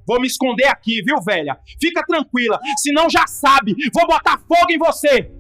Vou me esconder aqui, viu, velha? Fica tranquila, senão já sabe, vou botar fogo em você!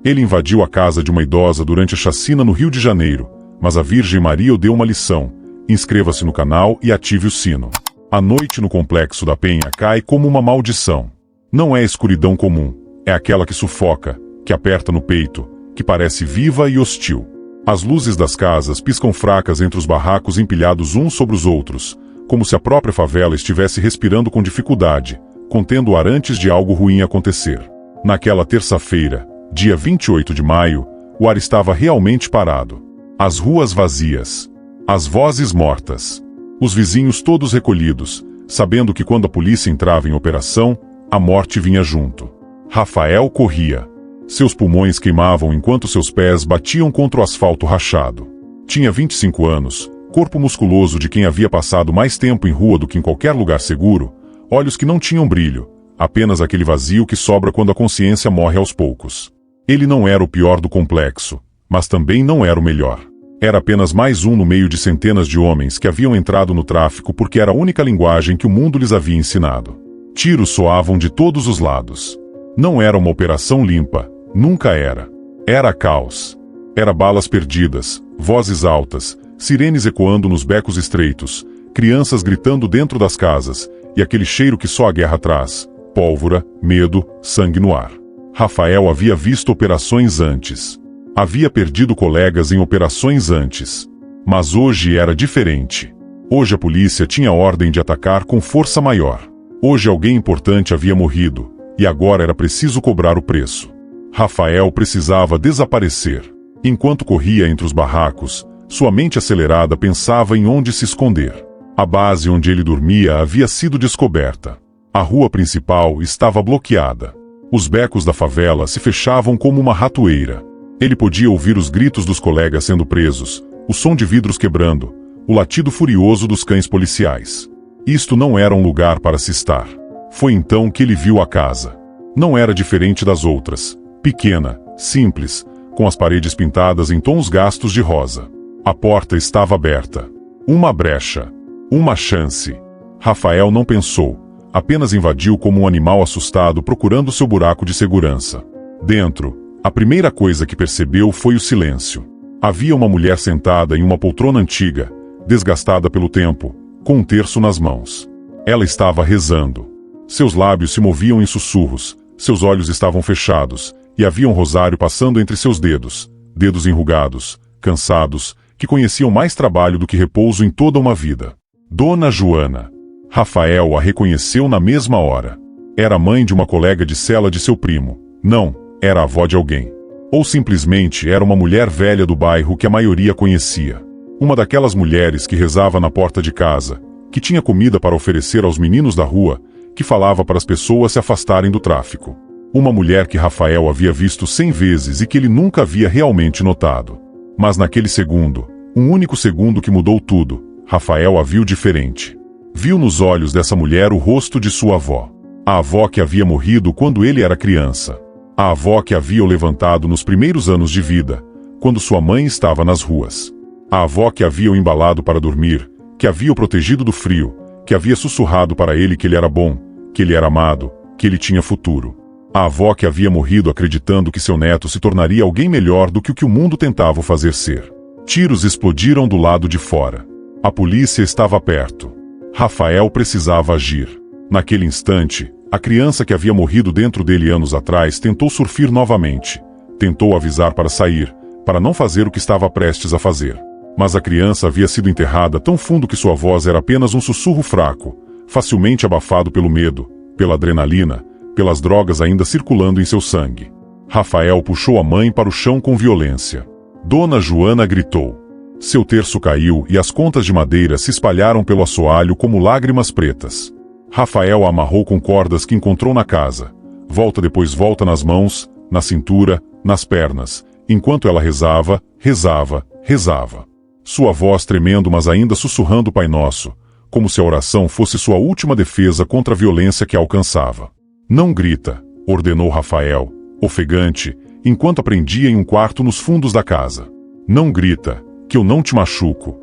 Ele invadiu a casa de uma idosa durante a chacina no Rio de Janeiro, mas a Virgem Maria o deu uma lição. Inscreva-se no canal e ative o sino. A noite no Complexo da Penha cai como uma maldição. Não é escuridão comum, é aquela que sufoca, que aperta no peito, que parece viva e hostil. As luzes das casas piscam fracas entre os barracos empilhados uns sobre os outros, como se a própria favela estivesse respirando com dificuldade, contendo o ar antes de algo ruim acontecer. Naquela terça-feira, dia 28 de maio, o ar estava realmente parado. As ruas vazias. As vozes mortas. Os vizinhos todos recolhidos, sabendo que quando a polícia entrava em operação, a morte vinha junto. Rafael corria. Seus pulmões queimavam enquanto seus pés batiam contra o asfalto rachado. Tinha 25 anos, corpo musculoso de quem havia passado mais tempo em rua do que em qualquer lugar seguro, olhos que não tinham brilho, apenas aquele vazio que sobra quando a consciência morre aos poucos. Ele não era o pior do complexo, mas também não era o melhor. Era apenas mais um no meio de centenas de homens que haviam entrado no tráfico porque era a única linguagem que o mundo lhes havia ensinado. Tiros soavam de todos os lados. Não era uma operação limpa, nunca era. Era caos. Era balas perdidas, vozes altas, sirenes ecoando nos becos estreitos, crianças gritando dentro das casas, e aquele cheiro que só a guerra traz: pólvora, medo, sangue no ar. Rafael havia visto operações antes. Havia perdido colegas em operações antes. Mas hoje era diferente. Hoje a polícia tinha ordem de atacar com força maior. Hoje alguém importante havia morrido, e agora era preciso cobrar o preço. Rafael precisava desaparecer. Enquanto corria entre os barracos, sua mente acelerada pensava em onde se esconder. A base onde ele dormia havia sido descoberta. A rua principal estava bloqueada. Os becos da favela se fechavam como uma ratoeira. Ele podia ouvir os gritos dos colegas sendo presos, o som de vidros quebrando, o latido furioso dos cães policiais. Isto não era um lugar para se estar. Foi então que ele viu a casa. Não era diferente das outras. Pequena, simples, com as paredes pintadas em tons gastos de rosa. A porta estava aberta. Uma brecha. Uma chance. Rafael não pensou. Apenas invadiu como um animal assustado procurando seu buraco de segurança. Dentro, a primeira coisa que percebeu foi o silêncio. Havia uma mulher sentada em uma poltrona antiga, desgastada pelo tempo, com um terço nas mãos. Ela estava rezando. Seus lábios se moviam em sussurros, seus olhos estavam fechados, e havia um rosário passando entre seus dedos, dedos enrugados, cansados, que conheciam mais trabalho do que repouso em toda uma vida. Dona Joana. Rafael a reconheceu na mesma hora. Era mãe de uma colega de cela de seu primo. Não, era a avó de alguém. Ou simplesmente era uma mulher velha do bairro que a maioria conhecia. Uma daquelas mulheres que rezava na porta de casa, que tinha comida para oferecer aos meninos da rua, que falava para as pessoas se afastarem do tráfico. Uma mulher que Rafael havia visto 100 vezes e que ele nunca havia realmente notado. Mas naquele segundo, um único segundo que mudou tudo, Rafael a viu diferente. Viu nos olhos dessa mulher o rosto de sua avó. A avó que havia morrido quando ele era criança. A avó que havia o levantado nos primeiros anos de vida, quando sua mãe estava nas ruas. A avó que havia o embalado para dormir, que havia o protegido do frio, que havia sussurrado para ele que ele era bom, que ele era amado, que ele tinha futuro. A avó que havia morrido acreditando que seu neto se tornaria alguém melhor do que o mundo tentava o fazer ser. Tiros explodiram do lado de fora. A polícia estava perto. Rafael precisava agir. Naquele instante, a criança que havia morrido dentro dele anos atrás tentou surgir novamente. Tentou avisar para sair, para não fazer o que estava prestes a fazer. Mas a criança havia sido enterrada tão fundo que sua voz era apenas um sussurro fraco, facilmente abafado pelo medo, pela adrenalina, pelas drogas ainda circulando em seu sangue. Rafael puxou a mãe para o chão com violência. Dona Joana gritou. Seu terço caiu e as contas de madeira se espalharam pelo assoalho como lágrimas pretas. Rafael a amarrou com cordas que encontrou na casa. Volta depois volta nas mãos, na cintura, nas pernas, enquanto ela rezava, rezava, rezava. Sua voz tremendo mas ainda sussurrando o Pai Nosso, como se a oração fosse sua última defesa contra a violência que a alcançava. Não grita, ordenou Rafael, ofegante, enquanto a prendia em um quarto nos fundos da casa. Não grita, que eu não te machuco.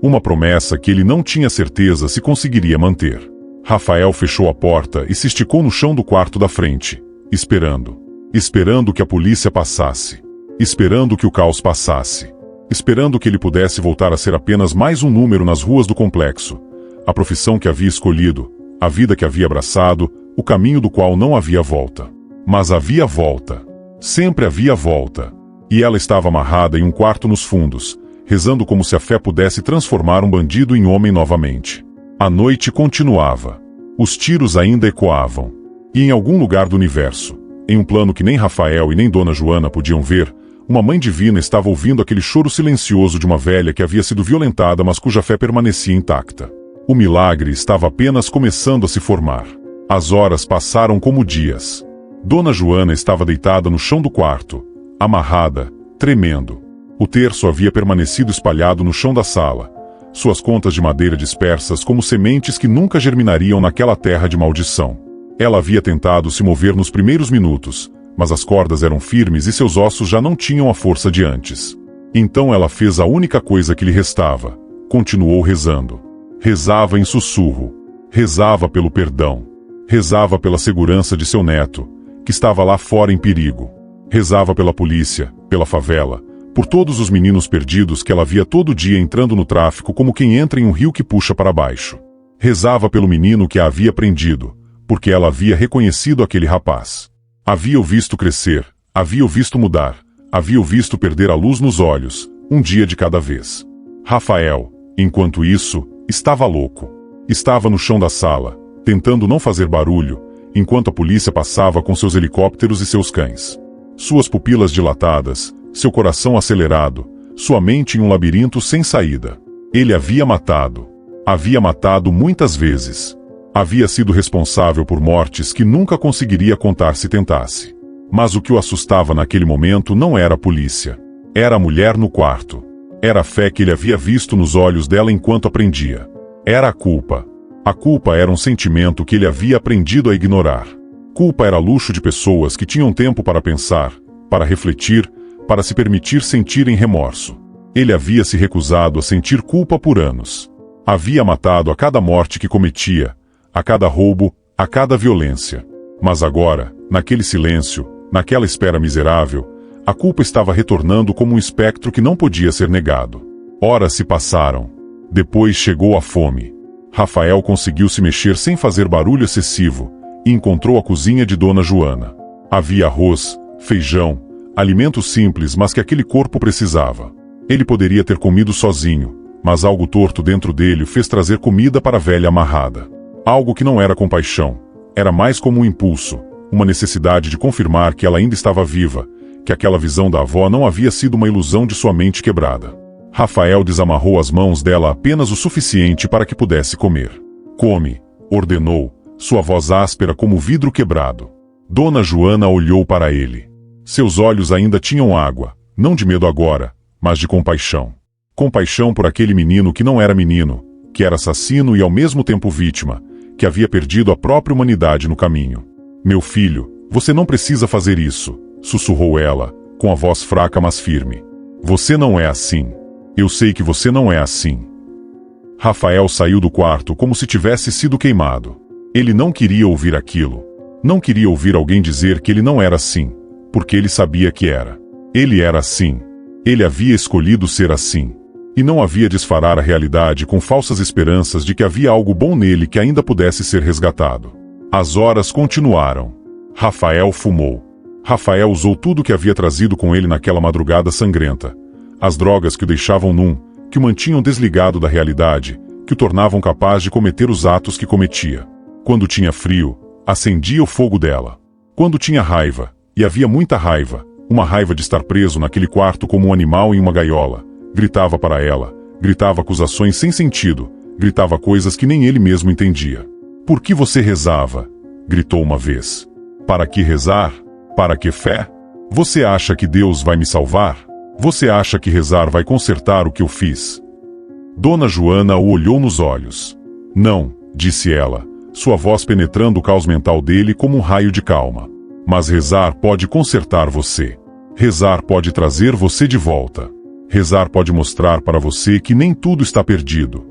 Uma promessa que ele não tinha certeza se conseguiria manter. Rafael fechou a porta e se esticou no chão do quarto da frente, esperando. Esperando que a polícia passasse. Esperando que o caos passasse. Esperando que ele pudesse voltar a ser apenas mais um número nas ruas do complexo. A profissão que havia escolhido, a vida que havia abraçado, o caminho do qual não havia volta. Mas havia volta. Sempre havia volta. E ela estava amarrada em um quarto nos fundos, rezando como se a fé pudesse transformar um bandido em homem novamente. A noite continuava. Os tiros ainda ecoavam. E em algum lugar do universo, em um plano que nem Rafael e nem Dona Joana podiam ver, uma mãe divina estava ouvindo aquele choro silencioso de uma velha que havia sido violentada, mas cuja fé permanecia intacta. O milagre estava apenas começando a se formar. As horas passaram como dias. Dona Joana estava deitada no chão do quarto, amarrada, tremendo. O terço havia permanecido espalhado no chão da sala, suas contas de madeira dispersas como sementes que nunca germinariam naquela terra de maldição. Ela havia tentado se mover nos primeiros minutos, mas as cordas eram firmes e seus ossos já não tinham a força de antes. Então ela fez a única coisa que lhe restava. Continuou rezando. Rezava em sussurro. Rezava pelo perdão. Rezava pela segurança de seu neto, que estava lá fora em perigo. Rezava pela polícia, pela favela, por todos os meninos perdidos que ela via todo dia entrando no tráfico como quem entra em um rio que puxa para baixo. Rezava pelo menino que a havia prendido, porque ela havia reconhecido aquele rapaz. Havia o visto crescer, havia o visto mudar, havia o visto perder a luz nos olhos, um dia de cada vez. Rafael, enquanto isso, estava louco. Estava no chão da sala, tentando não fazer barulho, enquanto a polícia passava com seus helicópteros e seus cães. Suas pupilas dilatadas, seu coração acelerado, sua mente em um labirinto sem saída. Ele havia matado. Havia matado muitas vezes. Havia sido responsável por mortes que nunca conseguiria contar se tentasse. Mas o que o assustava naquele momento não era a polícia. Era a mulher no quarto. Era a fé que ele havia visto nos olhos dela enquanto aprendia. Era a culpa. A culpa era um sentimento que ele havia aprendido a ignorar. Culpa era luxo de pessoas que tinham tempo para pensar, para refletir, para se permitir sentirem remorso. Ele havia se recusado a sentir culpa por anos. Havia matado a cada morte que cometia, a cada roubo, a cada violência. Mas agora, naquele silêncio, naquela espera miserável, a culpa estava retornando como um espectro que não podia ser negado. Horas se passaram. Depois chegou a fome. Rafael conseguiu se mexer sem fazer barulho excessivo e encontrou a cozinha de Dona Joana. Havia arroz, feijão, alimentos simples, mas que aquele corpo precisava. Ele poderia ter comido sozinho, mas algo torto dentro dele o fez trazer comida para a velha amarrada. Algo que não era compaixão, era mais como um impulso, uma necessidade de confirmar que ela ainda estava viva, que aquela visão da avó não havia sido uma ilusão de sua mente quebrada. Rafael desamarrou as mãos dela apenas o suficiente para que pudesse comer. "Come", ordenou, sua voz áspera como vidro quebrado. Dona Joana olhou para ele. Seus olhos ainda tinham água, não de medo agora, mas de compaixão. Compaixão por aquele menino que não era menino, que era assassino e ao mesmo tempo vítima, que havia perdido a própria humanidade no caminho. "Meu filho, você não precisa fazer isso", sussurrou ela, com a voz fraca mas firme. "Você não é assim. Eu sei que você não é assim." Rafael saiu do quarto como se tivesse sido queimado. Ele não queria ouvir aquilo. Não queria ouvir alguém dizer que ele não era assim, porque ele sabia que era. Ele era assim. Ele havia escolhido ser assim. E não havia de esfarar a realidade com falsas esperanças de que havia algo bom nele que ainda pudesse ser resgatado. As horas continuaram. Rafael fumou. Rafael usou tudo que havia trazido com ele naquela madrugada sangrenta. As drogas que o deixavam num, que o mantinham desligado da realidade, que o tornavam capaz de cometer os atos que cometia. Quando tinha frio, acendia o fogo dela. Quando tinha raiva, e havia muita raiva, uma raiva de estar preso naquele quarto como um animal em uma gaiola, gritava para ela, gritava acusações sem sentido, gritava coisas que nem ele mesmo entendia. "Por que você rezava?" gritou uma vez. "Para que rezar? Para que fé? Você acha que Deus vai me salvar? Você acha que rezar vai consertar o que eu fiz?" Dona Joana o olhou nos olhos. "Não", disse ela, sua voz penetrando o caos mental dele como um raio de calma. "Mas rezar pode consertar você. Rezar pode trazer você de volta." Rezar pode mostrar para você que nem tudo está perdido.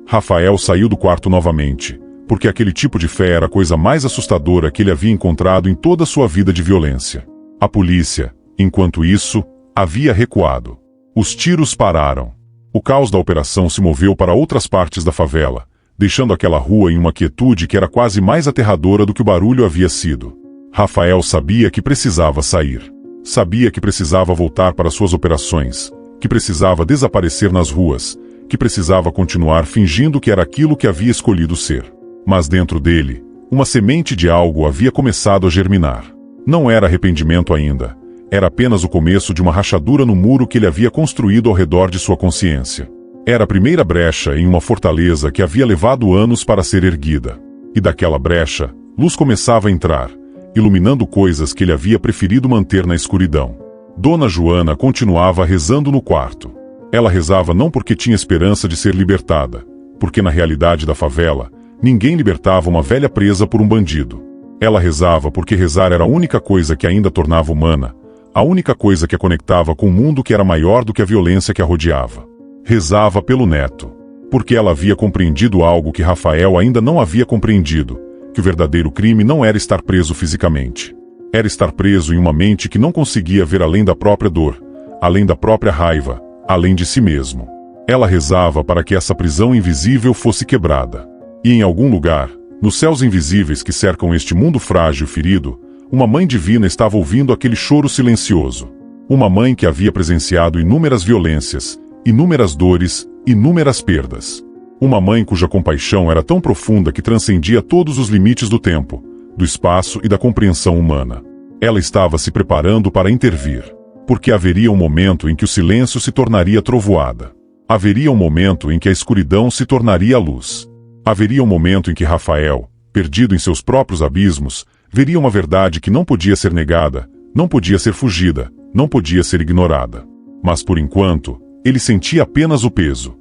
Rafael saiu do quarto novamente, porque aquele tipo de fé era a coisa mais assustadora que ele havia encontrado em toda a sua vida de violência. A polícia, enquanto isso, havia recuado. Os tiros pararam. O caos da operação se moveu para outras partes da favela, deixando aquela rua em uma quietude que era quase mais aterradora do que o barulho havia sido. Rafael sabia que precisava sair. Sabia que precisava voltar para suas operações, que precisava desaparecer nas ruas, que precisava continuar fingindo que era aquilo que havia escolhido ser. Mas dentro dele, uma semente de algo havia começado a germinar. Não era arrependimento ainda. Era apenas o começo de uma rachadura no muro que ele havia construído ao redor de sua consciência. Era a primeira brecha em uma fortaleza que havia levado anos para ser erguida. E daquela brecha, luz começava a entrar, iluminando coisas que ele havia preferido manter na escuridão. Dona Joana continuava rezando no quarto. Ela rezava não porque tinha esperança de ser libertada, porque na realidade da favela, ninguém libertava uma velha presa por um bandido. Ela rezava porque rezar era a única coisa que ainda tornava humana, a única coisa que a conectava com um mundo que era maior do que a violência que a rodeava. Rezava pelo neto, porque ela havia compreendido algo que Rafael ainda não havia compreendido, que o verdadeiro crime não era estar preso fisicamente. Era estar preso em uma mente que não conseguia ver além da própria dor, além da própria raiva, além de si mesmo. Ela rezava para que essa prisão invisível fosse quebrada. E em algum lugar, nos céus invisíveis que cercam este mundo frágil e ferido, uma mãe divina estava ouvindo aquele choro silencioso. Uma mãe que havia presenciado inúmeras violências, inúmeras dores, inúmeras perdas. Uma mãe cuja compaixão era tão profunda que transcendia todos os limites do tempo, do espaço e da compreensão humana. Ela estava se preparando para intervir, porque haveria um momento em que o silêncio se tornaria trovoada. Haveria um momento em que a escuridão se tornaria luz. Haveria um momento em que Rafael, perdido em seus próprios abismos, veria uma verdade que não podia ser negada, não podia ser fugida, não podia ser ignorada. Mas por enquanto, ele sentia apenas o peso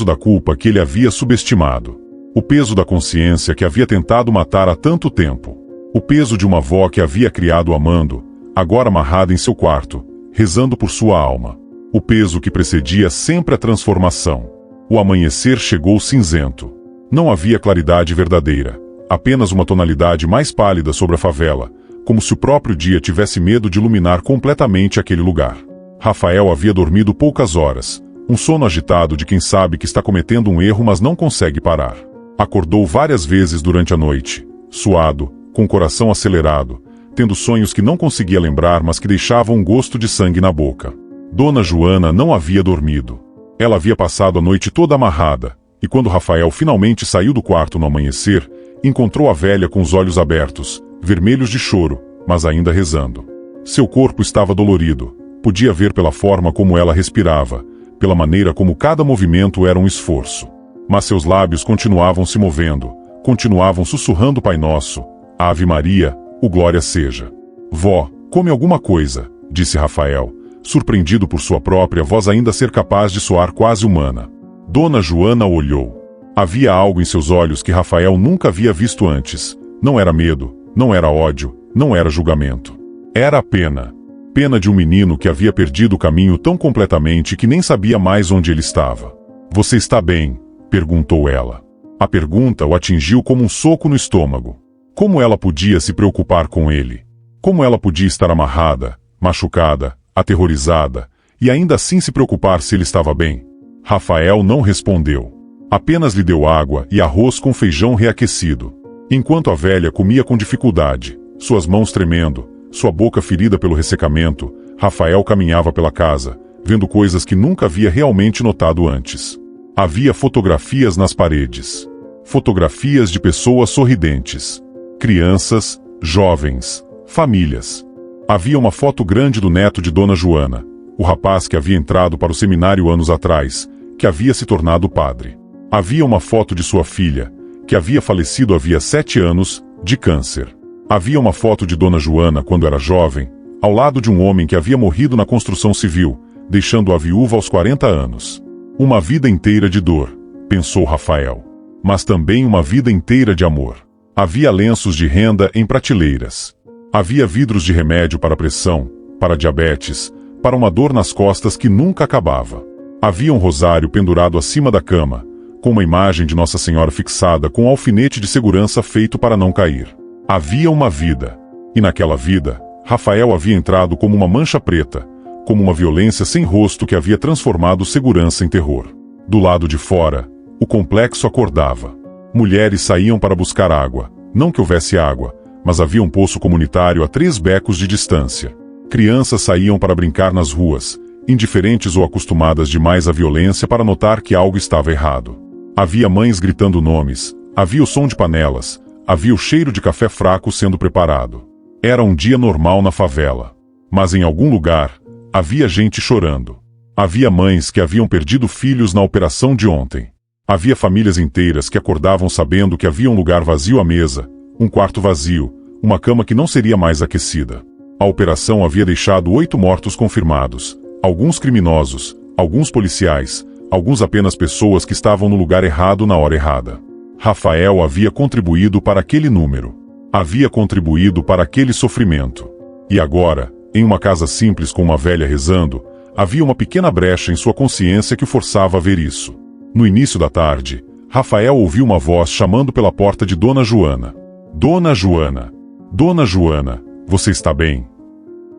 da culpa que ele havia subestimado, o peso da consciência que havia tentado matar há tanto tempo, o peso de uma avó que havia criado amando, agora amarrada em seu quarto, rezando por sua alma, o peso que precedia sempre a transformação. O amanhecer chegou cinzento. Não havia claridade verdadeira, apenas uma tonalidade mais pálida sobre a favela, como se o próprio dia tivesse medo de iluminar completamente aquele lugar. Rafael havia dormido poucas horas, um sono agitado de quem sabe que está cometendo um erro mas não consegue parar. Acordou várias vezes durante a noite, suado, com o coração acelerado, tendo sonhos que não conseguia lembrar mas que deixavam um gosto de sangue na boca. Dona Joana não havia dormido. Ela havia passado a noite toda amarrada, e quando Rafael finalmente saiu do quarto no amanhecer, encontrou a velha com os olhos abertos, vermelhos de choro, mas ainda rezando. Seu corpo estava dolorido, podia ver pela forma como ela respirava, pela maneira como cada movimento era um esforço. Mas seus lábios continuavam se movendo, continuavam sussurrando Pai Nosso, Ave Maria, o Glória Seja. Vó, come alguma coisa, disse Rafael, surpreendido por sua própria voz ainda ser capaz de soar quase humana. Dona Joana olhou. Havia algo em seus olhos que Rafael nunca havia visto antes. Não era medo, não era ódio, não era julgamento. Era a pena. Pena de um menino que havia perdido o caminho tão completamente que nem sabia mais onde ele estava. Você está bem? Perguntou ela. A pergunta o atingiu como um soco no estômago. Como ela podia se preocupar com ele? Como ela podia estar amarrada, machucada, aterrorizada, e ainda assim se preocupar se ele estava bem? Rafael não respondeu. Apenas lhe deu água e arroz com feijão reaquecido. Enquanto a velha comia com dificuldade, suas mãos tremendo, sua boca ferida pelo ressecamento, Rafael caminhava pela casa, vendo coisas que nunca havia realmente notado antes. Havia fotografias nas paredes. Fotografias de pessoas sorridentes. Crianças, jovens, famílias. Havia uma foto grande do neto de Dona Joana, o rapaz que havia entrado para o seminário anos atrás, que havia se tornado padre. Havia uma foto de sua filha, que havia falecido havia 7 anos, de câncer. Havia uma foto de Dona Joana quando era jovem, ao lado de um homem que havia morrido na construção civil, deixando-a viúva aos 40 anos. Uma vida inteira de dor, pensou Rafael. Mas também uma vida inteira de amor. Havia lenços de renda em prateleiras. Havia vidros de remédio para pressão, para diabetes, para uma dor nas costas que nunca acabava. Havia um rosário pendurado acima da cama, com uma imagem de Nossa Senhora fixada com um alfinete de segurança feito para não cair. Havia uma vida. E naquela vida, Rafael havia entrado como uma mancha preta, como uma violência sem rosto que havia transformado segurança em terror. Do lado de fora, o complexo acordava. Mulheres saíam para buscar água. Não que houvesse água, mas havia um poço comunitário a 3 becos de distância. Crianças saíam para brincar nas ruas, indiferentes ou acostumadas demais à violência para notar que algo estava errado. Havia mães gritando nomes, havia o som de panelas, havia o cheiro de café fraco sendo preparado. Era um dia normal na favela. Mas em algum lugar, havia gente chorando. Havia mães que haviam perdido filhos na operação de ontem. Havia famílias inteiras que acordavam sabendo que havia um lugar vazio à mesa, um quarto vazio, uma cama que não seria mais aquecida. A operação havia deixado 8 mortos confirmados, alguns criminosos, alguns policiais, alguns apenas pessoas que estavam no lugar errado na hora errada. Rafael havia contribuído para aquele número. Havia contribuído para aquele sofrimento. E agora, em uma casa simples com uma velha rezando, havia uma pequena brecha em sua consciência que o forçava a ver isso. No início da tarde, Rafael ouviu uma voz chamando pela porta de Dona Joana. Dona Joana! Dona Joana, você está bem?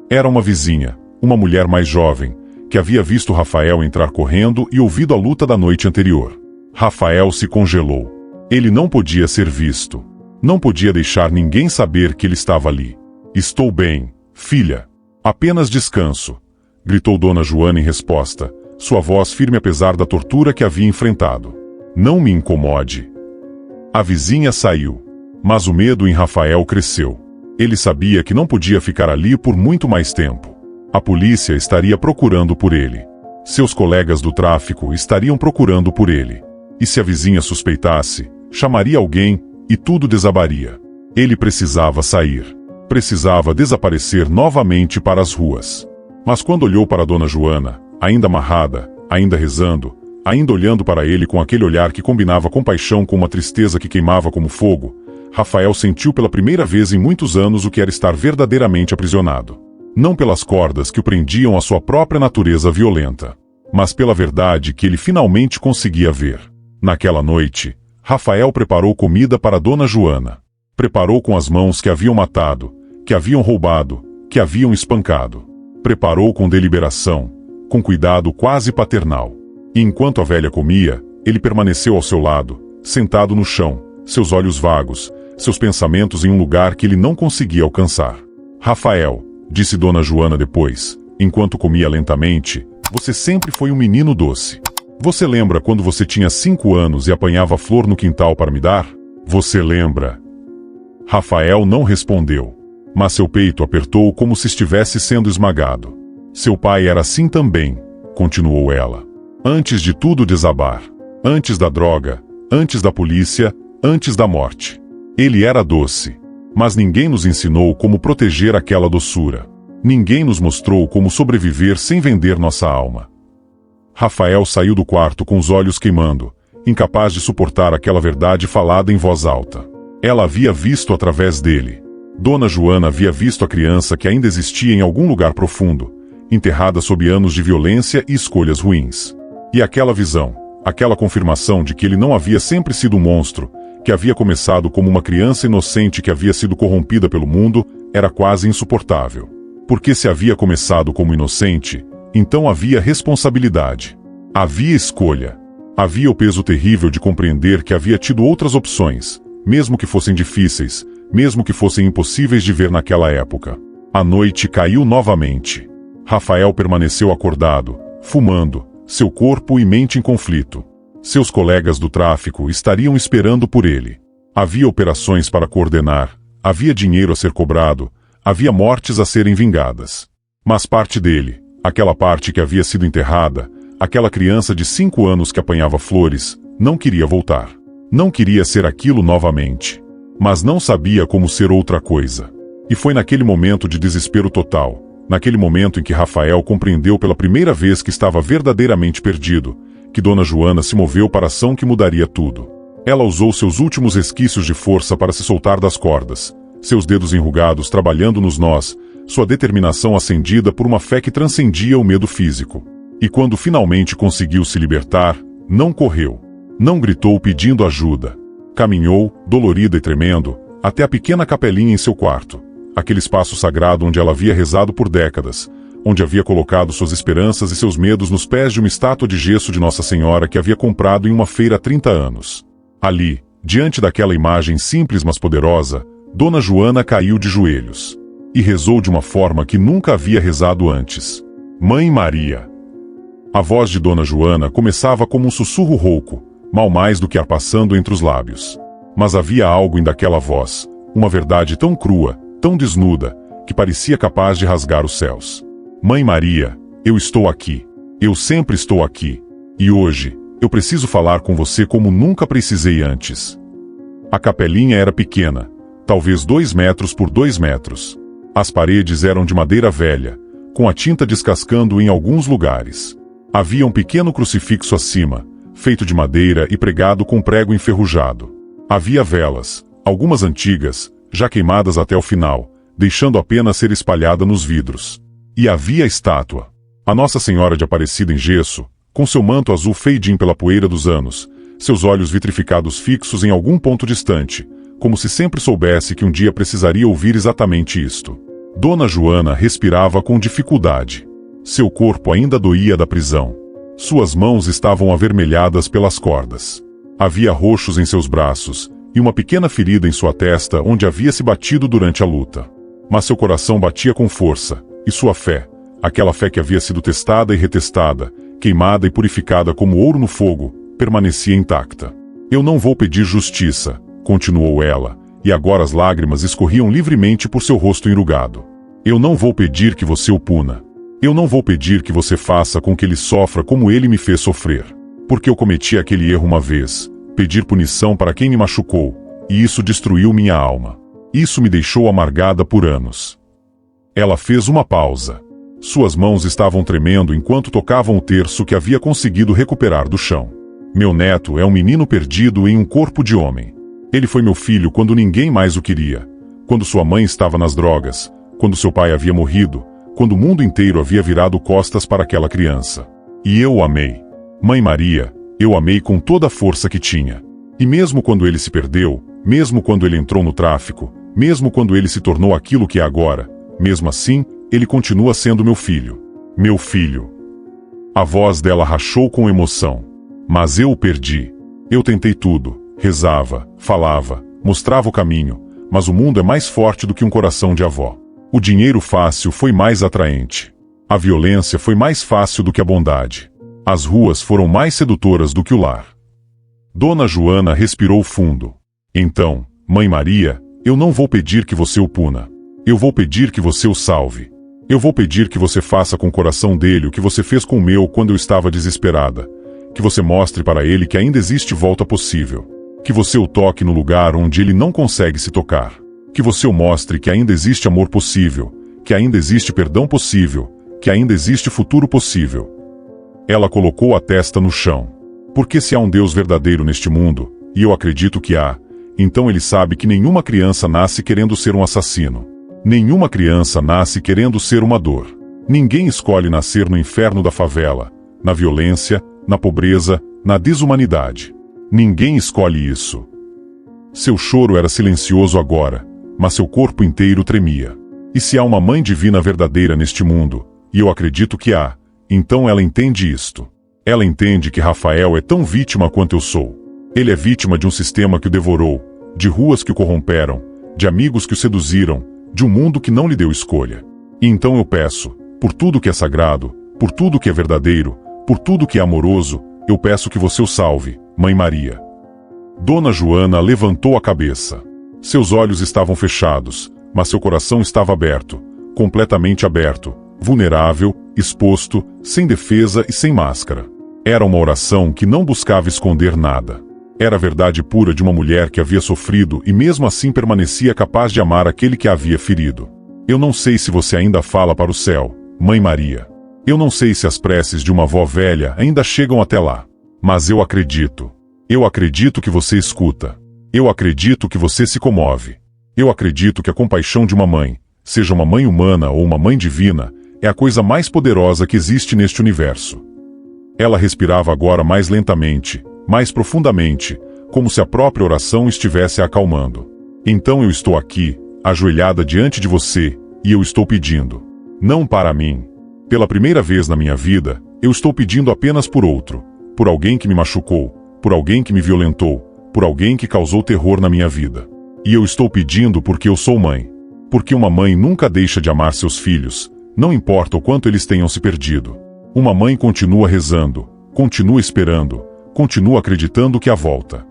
Era uma vizinha, uma mulher mais jovem, que havia visto Rafael entrar correndo e ouvido a luta da noite anterior. Rafael se congelou. Ele não podia ser visto. Não podia deixar ninguém saber que ele estava ali. Estou bem, filha. Apenas descanso, gritou Dona Joana em resposta, sua voz firme apesar da tortura que havia enfrentado. Não me incomode. A vizinha saiu. Mas o medo em Rafael cresceu. Ele sabia que não podia ficar ali por muito mais tempo. A polícia estaria procurando por ele. Seus colegas do tráfico estariam procurando por ele. E se a vizinha suspeitasse, chamaria alguém e tudo desabaria. Ele precisava sair. Precisava desaparecer novamente para as ruas. Mas quando olhou para Dona Joana, ainda amarrada, ainda rezando, ainda olhando para ele com aquele olhar que combinava compaixão com uma tristeza que queimava como fogo, Rafael sentiu pela primeira vez em muitos anos o que era estar verdadeiramente aprisionado. Não pelas cordas que o prendiam à sua própria natureza violenta, mas pela verdade que ele finalmente conseguia ver. Naquela noite, Rafael preparou comida para Dona Joana. Preparou com as mãos que haviam matado, que haviam roubado, que haviam espancado. Preparou com deliberação, com cuidado quase paternal. E enquanto a velha comia, ele permaneceu ao seu lado, sentado no chão, seus olhos vagos, seus pensamentos em um lugar que ele não conseguia alcançar. Rafael, disse Dona Joana depois, enquanto comia lentamente, você sempre foi um menino doce. Você lembra quando você tinha 5 anos e apanhava flor no quintal para me dar? Você lembra? Rafael não respondeu, mas seu peito apertou como se estivesse sendo esmagado. Seu pai era assim também, continuou ela. Antes de tudo desabar, antes da droga, antes da polícia, antes da morte. Ele era doce. Mas ninguém nos ensinou como proteger aquela doçura. Ninguém nos mostrou como sobreviver sem vender nossa alma. Rafael saiu do quarto com os olhos queimando, incapaz de suportar aquela verdade falada em voz alta. Ela havia visto através dele. Dona Joana havia visto a criança que ainda existia em algum lugar profundo, enterrada sob anos de violência e escolhas ruins. E aquela visão, aquela confirmação de que ele não havia sempre sido um monstro, que havia começado como uma criança inocente que havia sido corrompida pelo mundo, era quase insuportável. Porque se havia começado como inocente, então havia responsabilidade. Havia escolha. Havia o peso terrível de compreender que havia tido outras opções, mesmo que fossem difíceis, mesmo que fossem impossíveis de ver naquela época. A noite caiu novamente. Rafael permaneceu acordado, fumando, seu corpo e mente em conflito. Seus colegas do tráfico estariam esperando por ele. Havia operações para coordenar, havia dinheiro a ser cobrado, havia mortes a serem vingadas. Mas parte dele, aquela parte que havia sido enterrada, aquela criança de 5 anos que apanhava flores, não queria voltar. Não queria ser aquilo novamente. Mas não sabia como ser outra coisa. E foi naquele momento de desespero total, naquele momento em que Rafael compreendeu pela primeira vez que estava verdadeiramente perdido, que Dona Joana se moveu para a ação que mudaria tudo. Ela usou seus últimos resquícios de força para se soltar das cordas, seus dedos enrugados trabalhando nos nós, sua determinação acendida por uma fé que transcendia o medo físico. E quando finalmente conseguiu se libertar, não correu. Não gritou pedindo ajuda. Caminhou, dolorida e tremendo, até a pequena capelinha em seu quarto. Aquele espaço sagrado onde ela havia rezado por décadas, onde havia colocado suas esperanças e seus medos nos pés de uma estátua de gesso de Nossa Senhora que havia comprado em uma feira há 30 anos. Ali, diante daquela imagem simples mas poderosa, Dona Joana caiu de joelhos. E rezou de uma forma que nunca havia rezado antes. Mãe Maria. A voz de Dona Joana começava como um sussurro rouco, mal mais do que ar passando entre os lábios. Mas havia algo em daquela voz, uma verdade tão crua, tão desnuda, que parecia capaz de rasgar os céus. Mãe Maria, eu estou aqui. Eu sempre estou aqui. E hoje, eu preciso falar com você como nunca precisei antes. A capelinha era pequena, talvez 2 metros por 2 metros. As paredes eram de madeira velha, com a tinta descascando em alguns lugares. Havia um pequeno crucifixo acima, feito de madeira e pregado com prego enferrujado. Havia velas, algumas antigas, já queimadas até o final, deixando apenas ser espalhada nos vidros. E havia a estátua. A Nossa Senhora de Aparecida em gesso, com seu manto azul feidim pela poeira dos anos, seus olhos vitrificados fixos em algum ponto distante, como se sempre soubesse que um dia precisaria ouvir exatamente isto. Dona Joana respirava com dificuldade. Seu corpo ainda doía da prisão. Suas mãos estavam avermelhadas pelas cordas. Havia roxos em seus braços, e uma pequena ferida em sua testa onde havia se batido durante a luta. Mas seu coração batia com força, e sua fé, aquela fé que havia sido testada e retestada, queimada e purificada como ouro no fogo, permanecia intacta. Eu não vou pedir justiça, continuou ela, e agora as lágrimas escorriam livremente por seu rosto enrugado. Eu não vou pedir que você o puna. Eu não vou pedir que você faça com que ele sofra como ele me fez sofrer. Porque eu cometi aquele erro uma vez, pedir punição para quem me machucou, e isso destruiu minha alma. Isso me deixou amargada por anos. Ela fez uma pausa. Suas mãos estavam tremendo enquanto tocavam o terço que havia conseguido recuperar do chão. Meu neto é um menino perdido em um corpo de homem. Ele foi meu filho quando ninguém mais o queria. Quando sua mãe estava nas drogas, quando seu pai havia morrido, quando o mundo inteiro havia virado costas para aquela criança. E eu o amei. Mãe Maria, eu amei com toda a força que tinha. E mesmo quando ele se perdeu, mesmo quando ele entrou no tráfico, mesmo quando ele se tornou aquilo que é agora, mesmo assim, ele continua sendo meu filho. Meu filho. A voz dela rachou com emoção. Mas eu o perdi. Eu tentei tudo. Rezava, falava, mostrava o caminho, mas o mundo é mais forte do que um coração de avó. O dinheiro fácil foi mais atraente. A violência foi mais fácil do que a bondade. As ruas foram mais sedutoras do que o lar. Dona Joana respirou fundo. Então, Mãe Maria, eu não vou pedir que você o puna. Eu vou pedir que você o salve. Eu vou pedir que você faça com o coração dele o que você fez com o meu quando eu estava desesperada. Que você mostre para ele que ainda existe volta possível. Que você o toque no lugar onde ele não consegue se tocar. Que você o mostre que ainda existe amor possível, que ainda existe perdão possível, que ainda existe futuro possível. Ela colocou a testa no chão. Porque se há um Deus verdadeiro neste mundo, e eu acredito que há, então ele sabe que nenhuma criança nasce querendo ser um assassino. Nenhuma criança nasce querendo ser uma dor. Ninguém escolhe nascer no inferno da favela, na violência, na pobreza, na desumanidade. Ninguém escolhe isso. Seu choro era silencioso agora, mas seu corpo inteiro tremia. E se há uma mãe divina verdadeira neste mundo, e eu acredito que há, então ela entende isto. Ela entende que Rafael é tão vítima quanto eu sou. Ele é vítima de um sistema que o devorou, de ruas que o corromperam, de amigos que o seduziram, de um mundo que não lhe deu escolha. E então eu peço, por tudo que é sagrado, por tudo que é verdadeiro, por tudo que é amoroso, eu peço que você o salve, Mãe Maria. Dona Joana levantou a cabeça. Seus olhos estavam fechados, mas seu coração estava aberto, completamente aberto, vulnerável, exposto, sem defesa e sem máscara. Era uma oração que não buscava esconder nada. Era a verdade pura de uma mulher que havia sofrido e mesmo assim permanecia capaz de amar aquele que a havia ferido. Eu não sei se você ainda fala para o céu, Mãe Maria. Eu não sei se as preces de uma avó velha ainda chegam até lá. Mas eu acredito. Eu acredito que você escuta. Eu acredito que você se comove. Eu acredito que a compaixão de uma mãe, Seja uma mãe humana ou uma mãe divina, é a coisa mais poderosa que existe neste universo. Ela respirava agora mais lentamente, mais profundamente, como se a própria oração estivesse a acalmando. Então eu estou aqui, ajoelhada diante de você, e eu estou pedindo. Não para mim. Pela primeira vez na minha vida, eu estou pedindo apenas por outro, por alguém que me machucou, por alguém que me violentou, por alguém que causou terror na minha vida. E eu estou pedindo porque eu sou mãe. Porque uma mãe nunca deixa de amar seus filhos, não importa o quanto eles tenham se perdido. Uma mãe continua rezando, continua esperando, continua acreditando que há volta.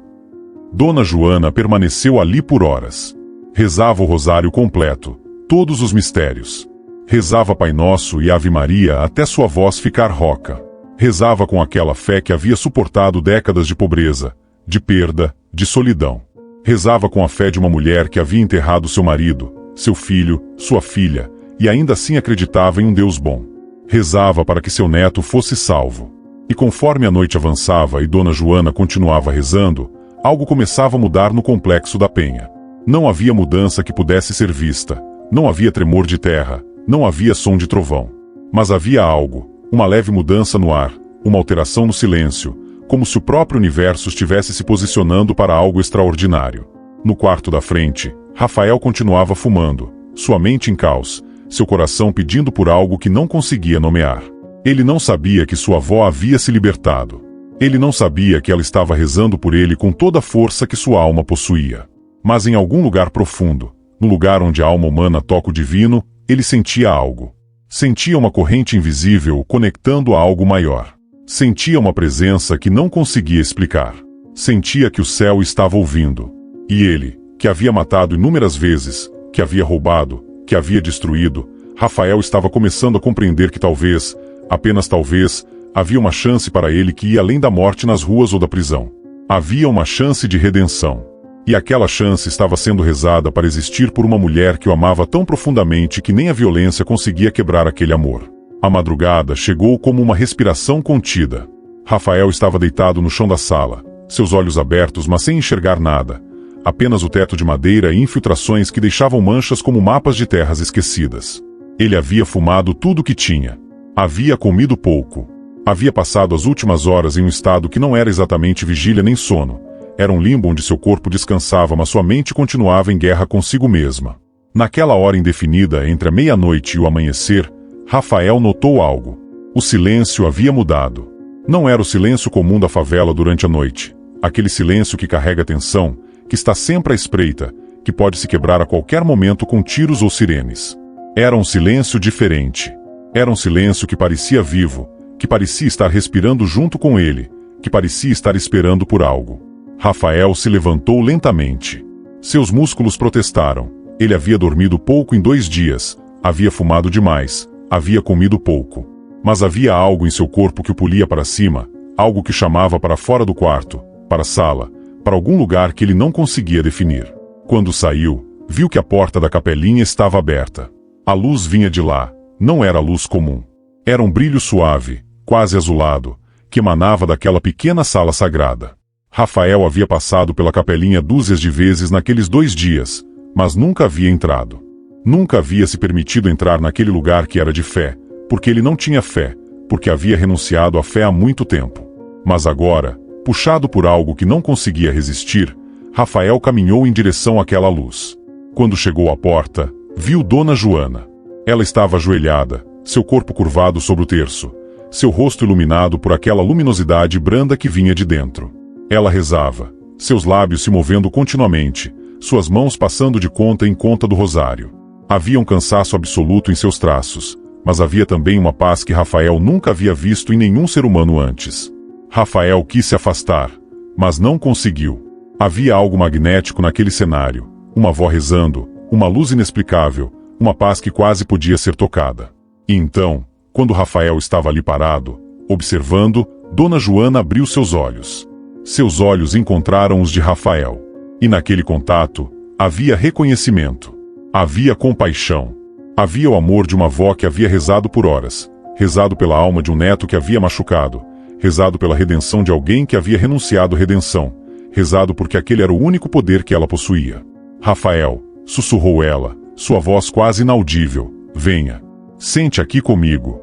Dona Joana permaneceu ali por horas. Rezava o rosário completo, todos os mistérios. Rezava Pai Nosso e Ave Maria até sua voz ficar rouca. Rezava com aquela fé que havia suportado décadas de pobreza, de perda, de solidão. Rezava com a fé de uma mulher que havia enterrado seu marido, seu filho, sua filha, e ainda assim acreditava em um Deus bom. Rezava para que seu neto fosse salvo. E conforme a noite avançava e Dona Joana continuava rezando, algo começava a mudar no complexo da Penha. Não havia mudança que pudesse ser vista, não havia tremor de terra, não havia som de trovão. Mas havia algo, uma leve mudança no ar, uma alteração no silêncio, como se o próprio universo estivesse se posicionando para algo extraordinário. No quarto da frente, Rafael continuava fumando, sua mente em caos, seu coração pedindo por algo que não conseguia nomear. Ele não sabia que sua avó havia se libertado. Ele não sabia que ela estava rezando por ele com toda a força que sua alma possuía. Mas em algum lugar profundo, no lugar onde a alma humana toca o divino, ele sentia algo. Sentia uma corrente invisível conectando a algo maior. Sentia uma presença que não conseguia explicar. Sentia que o céu estava ouvindo. E ele, que havia matado inúmeras vezes, que havia roubado, que havia destruído, Rafael estava começando a compreender que talvez, apenas talvez, havia uma chance para ele que ia além da morte nas ruas ou da prisão. Havia uma chance de redenção. E aquela chance estava sendo rezada para existir por uma mulher que o amava tão profundamente que nem a violência conseguia quebrar aquele amor. A madrugada chegou como uma respiração contida. Rafael estava deitado no chão da sala, seus olhos abertos mas sem enxergar nada. Apenas o teto de madeira e infiltrações que deixavam manchas como mapas de terras esquecidas. Ele havia fumado tudo o que tinha. Havia comido pouco. Havia passado as últimas horas em um estado que não era exatamente vigília nem sono. Era um limbo onde seu corpo descansava, mas sua mente continuava em guerra consigo mesma. Naquela hora indefinida, entre a meia-noite e o amanhecer, Rafael notou algo. O silêncio havia mudado. Não era o silêncio comum da favela durante a noite. Aquele silêncio que carrega tensão, que está sempre à espreita, que pode se quebrar a qualquer momento com tiros ou sirenes. Era um silêncio diferente. Era um silêncio que parecia vivo, que parecia estar respirando junto com ele, que parecia estar esperando por algo. Rafael se levantou lentamente. Seus músculos protestaram. Ele havia dormido pouco em 2 dias, havia fumado demais, havia comido pouco. Mas havia algo em seu corpo que o pulia para cima, algo que chamava para fora do quarto, para a sala, para algum lugar que ele não conseguia definir. Quando saiu, viu que a porta da capelinha estava aberta. A luz vinha de lá, não era luz comum. Era um brilho suave, quase azulado, que emanava daquela pequena sala sagrada. Rafael havia passado pela capelinha dúzias de vezes naqueles 2 dias, mas nunca havia entrado. Nunca havia se permitido entrar naquele lugar que era de fé, porque ele não tinha fé, porque havia renunciado à fé há muito tempo. Mas agora, puxado por algo que não conseguia resistir, Rafael caminhou em direção àquela luz. Quando chegou à porta, viu Dona Joana. Ela estava ajoelhada, seu corpo curvado sobre o terço, seu rosto iluminado por aquela luminosidade branda que vinha de dentro. Ela rezava, seus lábios se movendo continuamente, suas mãos passando de conta em conta do rosário. Havia um cansaço absoluto em seus traços, mas havia também uma paz que Rafael nunca havia visto em nenhum ser humano antes. Rafael quis se afastar, mas não conseguiu. Havia algo magnético naquele cenário, uma avó rezando, uma luz inexplicável, uma paz que quase podia ser tocada. E então, quando Rafael estava ali parado, observando, Dona Joana abriu seus olhos. Seus olhos encontraram os de Rafael. E naquele contato, havia reconhecimento. Havia compaixão. Havia o amor de uma avó que havia rezado por horas, rezado pela alma de um neto que havia machucado, rezado pela redenção de alguém que havia renunciado à redenção, rezado porque aquele era o único poder que ela possuía. Rafael, sussurrou ela, Sua voz quase inaudível: venha. Sente aqui comigo.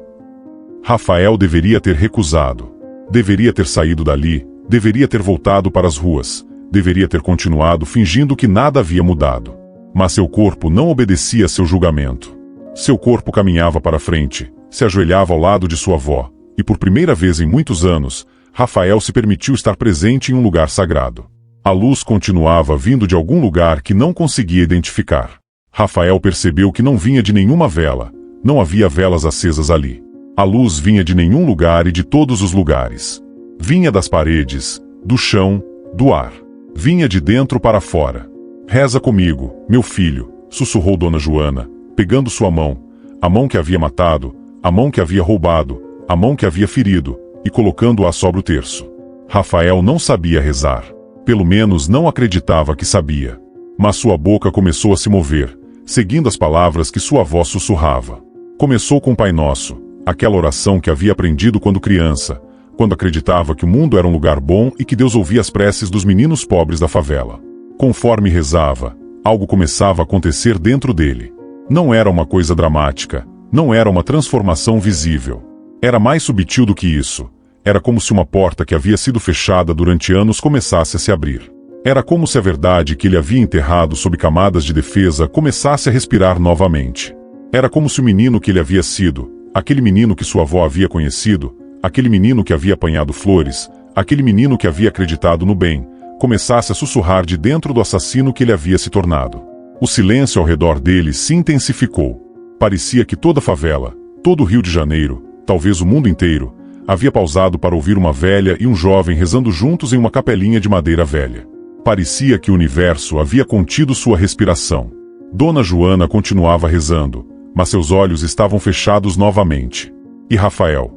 Rafael deveria ter recusado. Deveria ter saído dali, deveria ter voltado para as ruas, deveria ter continuado fingindo que nada havia mudado. Mas seu corpo não obedecia a seu julgamento. Seu corpo caminhava para frente, se ajoelhava ao lado de sua avó, e por primeira vez em muitos anos, Rafael se permitiu estar presente em um lugar sagrado. A luz continuava vindo de algum lugar que não conseguia identificar. Rafael percebeu que não vinha de nenhuma vela, não havia velas acesas ali. A luz vinha de nenhum lugar e de todos os lugares. Vinha das paredes, do chão, do ar. Vinha de dentro para fora. Reza comigo, meu filho, sussurrou Dona Joana, pegando sua mão, a mão que havia matado, a mão que havia roubado, a mão que havia ferido, e colocando-a sobre o terço. Rafael não sabia rezar. Pelo menos não acreditava que sabia. Mas sua boca começou a se mover, seguindo as palavras que sua avó sussurrava. Começou com o Pai Nosso, aquela oração que havia aprendido quando criança, quando acreditava que o mundo era um lugar bom e que Deus ouvia as preces dos meninos pobres da favela. Conforme rezava, algo começava a acontecer dentro dele. Não era uma coisa dramática, não era uma transformação visível. Era mais sutil do que isso. Era como se uma porta que havia sido fechada durante anos começasse a se abrir. Era como se a verdade que ele havia enterrado sob camadas de defesa começasse a respirar novamente. Era como se o menino que ele havia sido, aquele menino que sua avó havia conhecido, aquele menino que havia apanhado flores, aquele menino que havia acreditado no bem, começasse a sussurrar de dentro do assassino que ele havia se tornado. O silêncio ao redor dele se intensificou. Parecia que toda a favela, todo o Rio de Janeiro, talvez o mundo inteiro, havia pausado para ouvir uma velha e um jovem rezando juntos em uma capelinha de madeira velha. Parecia que o universo havia contido sua respiração. Dona Joana continuava rezando, mas seus olhos estavam fechados novamente. E Rafael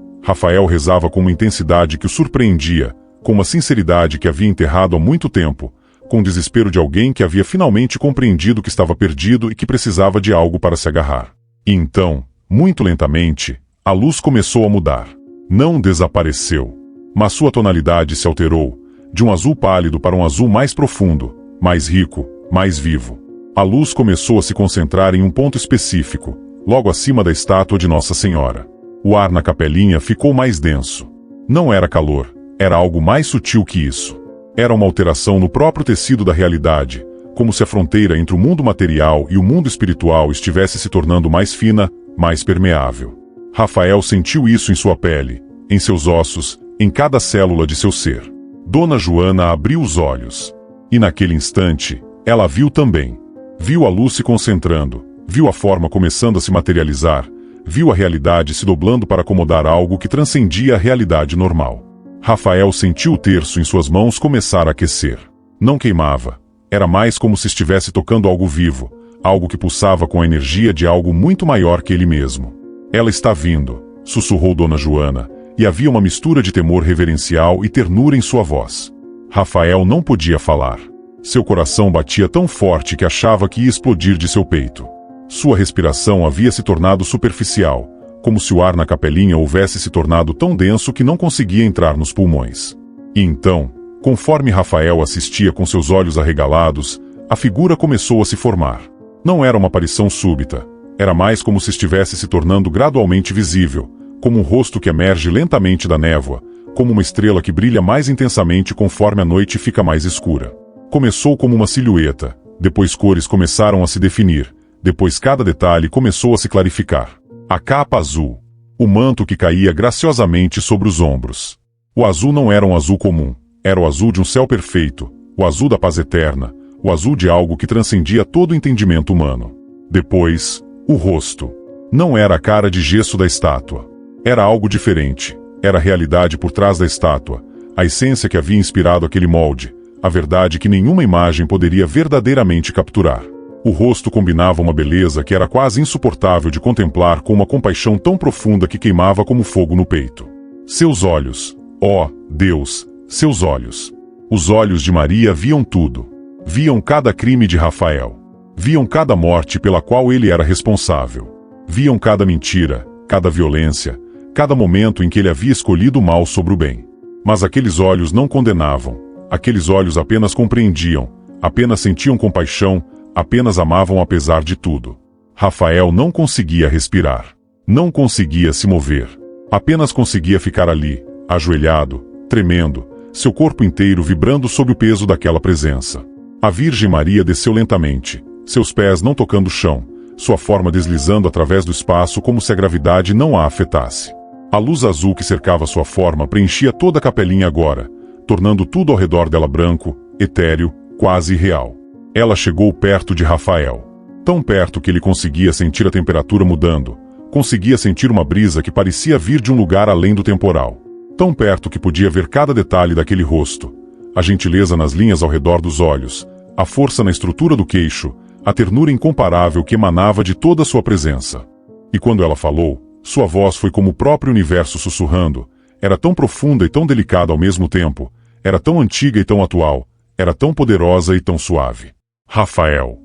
rezava com uma intensidade que o surpreendia, com uma sinceridade que havia enterrado há muito tempo, com o desespero de alguém que havia finalmente compreendido que estava perdido e que precisava de algo para se agarrar. E então, muito lentamente, a luz começou a mudar. Não desapareceu, mas sua tonalidade se alterou, de um azul pálido para um azul mais profundo, mais rico, mais vivo. A luz começou a se concentrar em um ponto específico, logo acima da estátua de Nossa Senhora. O ar na capelinha ficou mais denso. Não era calor, era algo mais sutil que isso. Era uma alteração no próprio tecido da realidade, como se a fronteira entre o mundo material e o mundo espiritual estivesse se tornando mais fina, mais permeável. Rafael sentiu isso em sua pele, em seus ossos, em cada célula de seu ser. Dona Joana abriu os olhos. E naquele instante, ela viu também. Viu a luz se concentrando, viu a forma começando a se materializar, viu a realidade se dobrando para acomodar algo que transcendia a realidade normal. Rafael sentiu o terço em suas mãos começar a aquecer. Não queimava. Era mais como se estivesse tocando algo vivo, algo que pulsava com a energia de algo muito maior que ele mesmo. Ela está vindo, sussurrou Dona Joana, e havia uma mistura de temor reverencial e ternura em sua voz. Rafael não podia falar. Seu coração batia tão forte que achava que ia explodir de seu peito. Sua respiração havia se tornado superficial, como se o ar na capelinha houvesse se tornado tão denso que não conseguia entrar nos pulmões. E então, conforme Rafael assistia com seus olhos arregalados, a figura começou a se formar. Não era uma aparição súbita. Era mais como se estivesse se tornando gradualmente visível, como um rosto que emerge lentamente da névoa, como uma estrela que brilha mais intensamente conforme a noite fica mais escura. Começou como uma silhueta, depois cores começaram a se definir, depois cada detalhe começou a se clarificar. A capa azul. O manto que caía graciosamente sobre os ombros. O azul não era um azul comum, era o azul de um céu perfeito, o azul da paz eterna, o azul de algo que transcendia todo o entendimento humano. Depois, o rosto. Não era a cara de gesso da estátua. Era algo diferente. Era a realidade por trás da estátua, a essência que havia inspirado aquele molde, a verdade que nenhuma imagem poderia verdadeiramente capturar. O rosto combinava uma beleza que era quase insuportável de contemplar com uma compaixão tão profunda que queimava como fogo no peito. Seus olhos, ó Deus, seus olhos. Os olhos de Maria viam tudo. Viam cada crime de Rafael. Viam cada morte pela qual ele era responsável. Viam cada mentira, cada violência, cada momento em que ele havia escolhido o mal sobre o bem. Mas aqueles olhos não condenavam. Aqueles olhos apenas compreendiam, apenas sentiam compaixão, apenas amavam apesar de tudo. Rafael não conseguia respirar. Não conseguia se mover. Apenas conseguia ficar ali, ajoelhado, tremendo, seu corpo inteiro vibrando sob o peso daquela presença. A Virgem Maria desceu lentamente, seus pés não tocando o chão, sua forma deslizando através do espaço como se a gravidade não a afetasse. A luz azul que cercava sua forma preenchia toda a capelinha agora, tornando tudo ao redor dela branco, etéreo, quase irreal. Ela chegou perto de Rafael. Tão perto que ele conseguia sentir a temperatura mudando, conseguia sentir uma brisa que parecia vir de um lugar além do temporal. Tão perto que podia ver cada detalhe daquele rosto, a gentileza nas linhas ao redor dos olhos, a força na estrutura do queixo, a ternura incomparável que emanava de toda a sua presença. E quando ela falou, sua voz foi como o próprio universo sussurrando, era tão profunda e tão delicada ao mesmo tempo, era tão antiga e tão atual, era tão poderosa e tão suave. Rafael.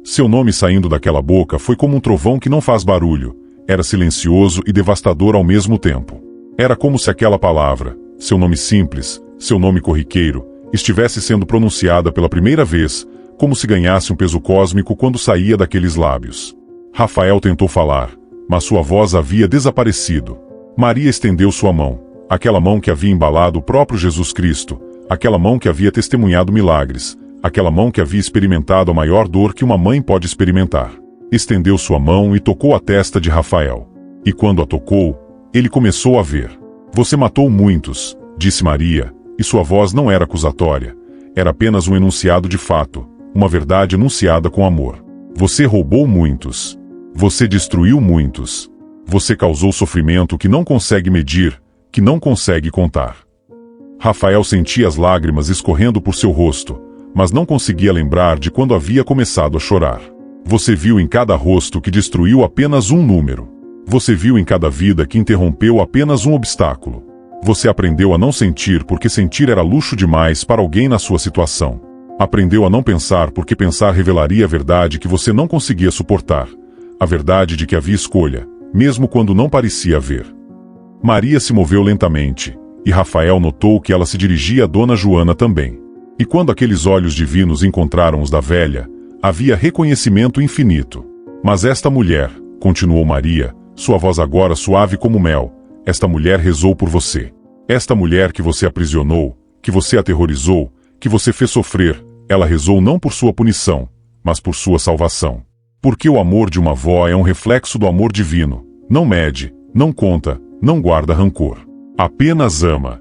Seu nome saindo daquela boca foi como um trovão que não faz barulho, era silencioso e devastador ao mesmo tempo. Era como se aquela palavra, seu nome simples, seu nome corriqueiro, estivesse sendo pronunciada pela primeira vez, como se ganhasse um peso cósmico quando saía daqueles lábios. Rafael tentou falar, mas sua voz havia desaparecido. Maria estendeu sua mão, aquela mão que havia embalado o próprio Jesus Cristo, aquela mão que havia testemunhado milagres, aquela mão que havia experimentado a maior dor que uma mãe pode experimentar. Estendeu sua mão e tocou a testa de Rafael. E quando a tocou, ele começou a ver. Você matou muitos, disse Maria, e sua voz não era acusatória, era apenas um enunciado de fato, uma verdade enunciada com amor. Você roubou muitos. Você destruiu muitos. Você causou sofrimento que não consegue medir, que não consegue contar. Rafael sentia as lágrimas escorrendo por seu rosto, mas não conseguia lembrar de quando havia começado a chorar. Você viu em cada rosto que destruiu apenas um número. Você viu em cada vida que interrompeu apenas um obstáculo. Você aprendeu a não sentir porque sentir era luxo demais para alguém na sua situação. Aprendeu a não pensar porque pensar revelaria a verdade que você não conseguia suportar. A verdade de que havia escolha, mesmo quando não parecia haver. Maria se moveu lentamente, e Rafael notou que ela se dirigia a Dona Joana também. E quando aqueles olhos divinos encontraram os da velha, havia reconhecimento infinito. Mas esta mulher, continuou Maria, sua voz agora suave como mel, esta mulher rezou por você. Esta mulher que você aprisionou, que você aterrorizou, que você fez sofrer, ela rezou não por sua punição, mas por sua salvação. Porque o amor de uma avó é um reflexo do amor divino, não mede, não conta, não guarda rancor. Apenas ama.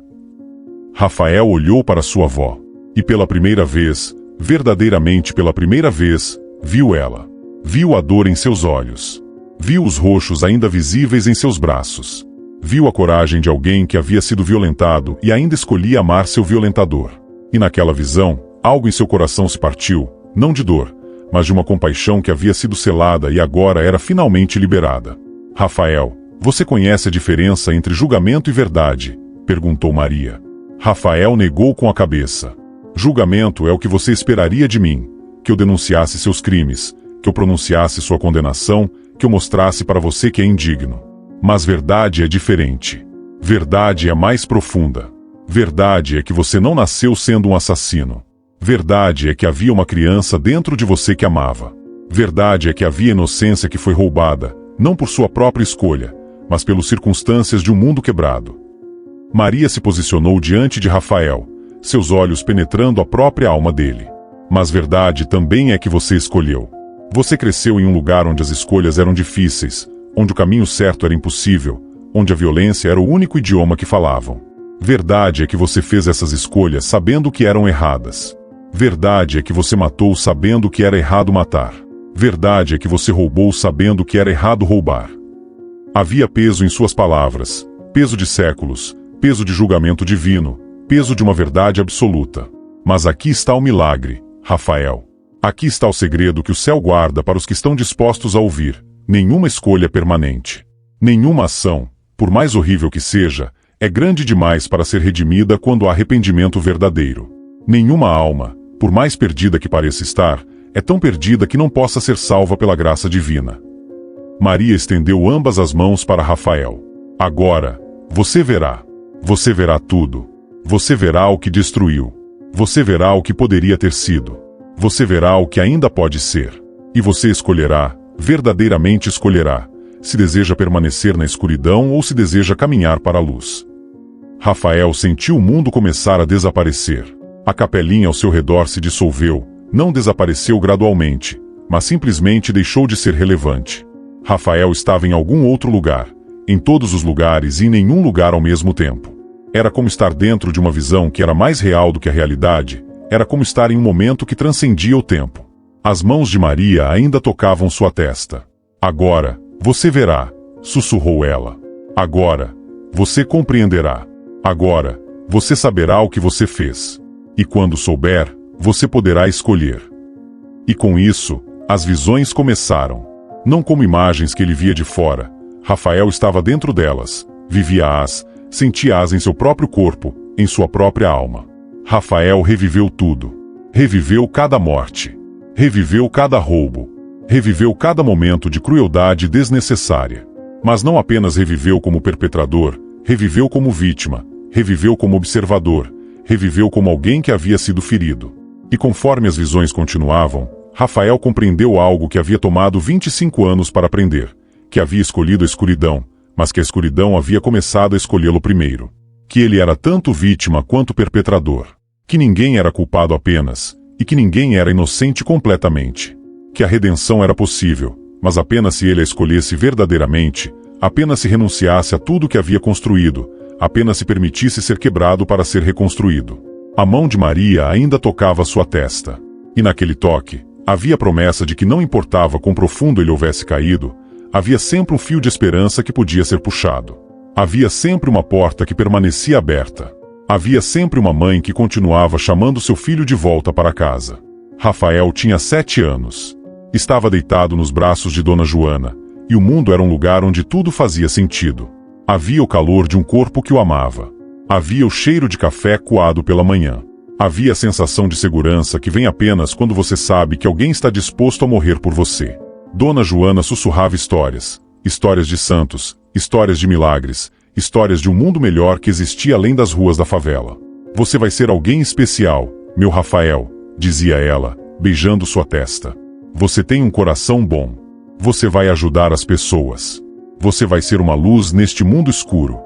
Rafael olhou para sua avó. E pela primeira vez, verdadeiramente pela primeira vez, viu ela. Viu a dor em seus olhos. Viu os roxos ainda visíveis em seus braços. Viu a coragem de alguém que havia sido violentado e ainda escolhia amar seu violentador. E naquela visão, algo em seu coração se partiu, não de dor, mas de uma compaixão que havia sido selada e agora era finalmente liberada. Rafael, você conhece a diferença entre julgamento e verdade? Perguntou Maria. Rafael negou com a cabeça. Julgamento é o que você esperaria de mim, que eu denunciasse seus crimes, que eu pronunciasse sua condenação, que eu mostrasse para você que é indigno. Mas verdade é diferente. Verdade é mais profunda. Verdade é que você não nasceu sendo um assassino. Verdade é que havia uma criança dentro de você que amava. Verdade é que havia inocência que foi roubada, não por sua própria escolha, mas pelas circunstâncias de um mundo quebrado. Maria se posicionou diante de Rafael, seus olhos penetrando a própria alma dele. Mas verdade também é que você escolheu. Você cresceu em um lugar onde as escolhas eram difíceis, onde o caminho certo era impossível, onde a violência era o único idioma que falavam. Verdade é que você fez essas escolhas sabendo que eram erradas. Verdade é que você matou sabendo que era errado matar. Verdade é que você roubou sabendo que era errado roubar. Havia peso em suas palavras, peso de séculos, peso de julgamento divino, peso de uma verdade absoluta. Mas aqui está o milagre, Rafael. Aqui está o segredo que o céu guarda para os que estão dispostos a ouvir. Nenhuma escolha é permanente. Nenhuma ação, por mais horrível que seja, é grande demais para ser redimida quando há arrependimento verdadeiro. Nenhuma alma, por mais perdida que pareça estar, é tão perdida que não possa ser salva pela graça divina. Maria estendeu ambas as mãos para Rafael. Agora, você verá. Você verá tudo. Você verá o que destruiu. Você verá o que poderia ter sido. Você verá o que ainda pode ser. E você escolherá, Verdadeiramente escolherá se deseja permanecer na escuridão ou se deseja caminhar para a luz. Rafael sentiu o mundo começar a desaparecer. A capelinha ao seu redor se dissolveu, não desapareceu gradualmente, mas simplesmente deixou de ser relevante. Rafael estava em algum outro lugar, em todos os lugares e em nenhum lugar ao mesmo tempo. Era como estar dentro de uma visão que era mais real do que a realidade, era como estar em um momento que transcendia o tempo. As mãos de Maria ainda tocavam sua testa. Agora, você verá, sussurrou ela. Agora, você compreenderá. Agora, você saberá o que você fez. E quando souber, você poderá escolher. E com isso, as visões começaram. Não como imagens que ele via de fora. Rafael estava dentro delas, vivia-as, sentia-as em seu próprio corpo, em sua própria alma. Rafael reviveu tudo. Reviveu cada morte. Reviveu cada roubo. Reviveu cada momento de crueldade desnecessária. Mas não apenas reviveu como perpetrador, reviveu como vítima, reviveu como observador, reviveu como alguém que havia sido ferido. E conforme as visões continuavam, Rafael compreendeu algo que havia tomado 25 anos para aprender, que havia escolhido a escuridão, mas que a escuridão havia começado a escolhê-lo primeiro. Que ele era tanto vítima quanto perpetrador. Que ninguém era culpado apenas, e que ninguém era inocente completamente. Que a redenção era possível, mas apenas se ele a escolhesse verdadeiramente, apenas se renunciasse a tudo que havia construído, apenas se permitisse ser quebrado para ser reconstruído. A mão de Maria ainda tocava sua testa. E naquele toque, havia a promessa de que não importava quão profundo ele houvesse caído, havia sempre um fio de esperança que podia ser puxado. Havia sempre uma porta que permanecia aberta. Havia sempre uma mãe que continuava chamando seu filho de volta para casa. Rafael tinha 7 anos. Estava deitado nos braços de Dona Joana, e o mundo era um lugar onde tudo fazia sentido. Havia o calor de um corpo que o amava. Havia o cheiro de café coado pela manhã. Havia a sensação de segurança que vem apenas quando você sabe que alguém está disposto a morrer por você. Dona Joana sussurrava histórias. Histórias de santos, histórias de milagres, histórias de um mundo melhor que existia além das ruas da favela. Você vai ser alguém especial, meu Rafael, dizia ela, beijando sua testa. Você tem um coração bom. Você vai ajudar as pessoas. Você vai ser uma luz neste mundo escuro.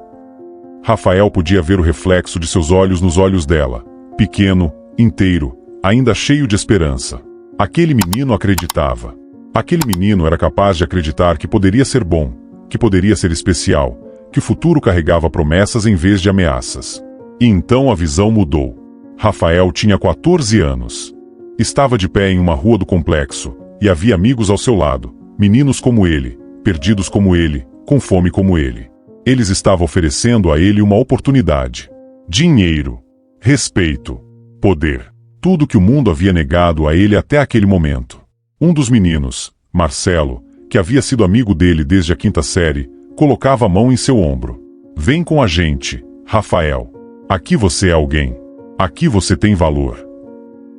Rafael podia ver o reflexo de seus olhos nos olhos dela, pequeno, inteiro, ainda cheio de esperança. Aquele menino acreditava. Aquele menino era capaz de acreditar que poderia ser bom, que poderia ser especial, que o futuro carregava promessas em vez de ameaças. E então a visão mudou. Rafael tinha 14 anos. Estava de pé em uma rua do complexo, e havia amigos ao seu lado, meninos como ele, perdidos como ele, com fome como ele. Eles estavam oferecendo a ele uma oportunidade. Dinheiro, respeito, poder. Tudo que o mundo havia negado a ele até aquele momento. Um dos meninos, Marcelo, que havia sido amigo dele desde a 5ª série, colocava a mão em seu ombro. Vem com a gente, Rafael. Aqui você é alguém. Aqui você tem valor.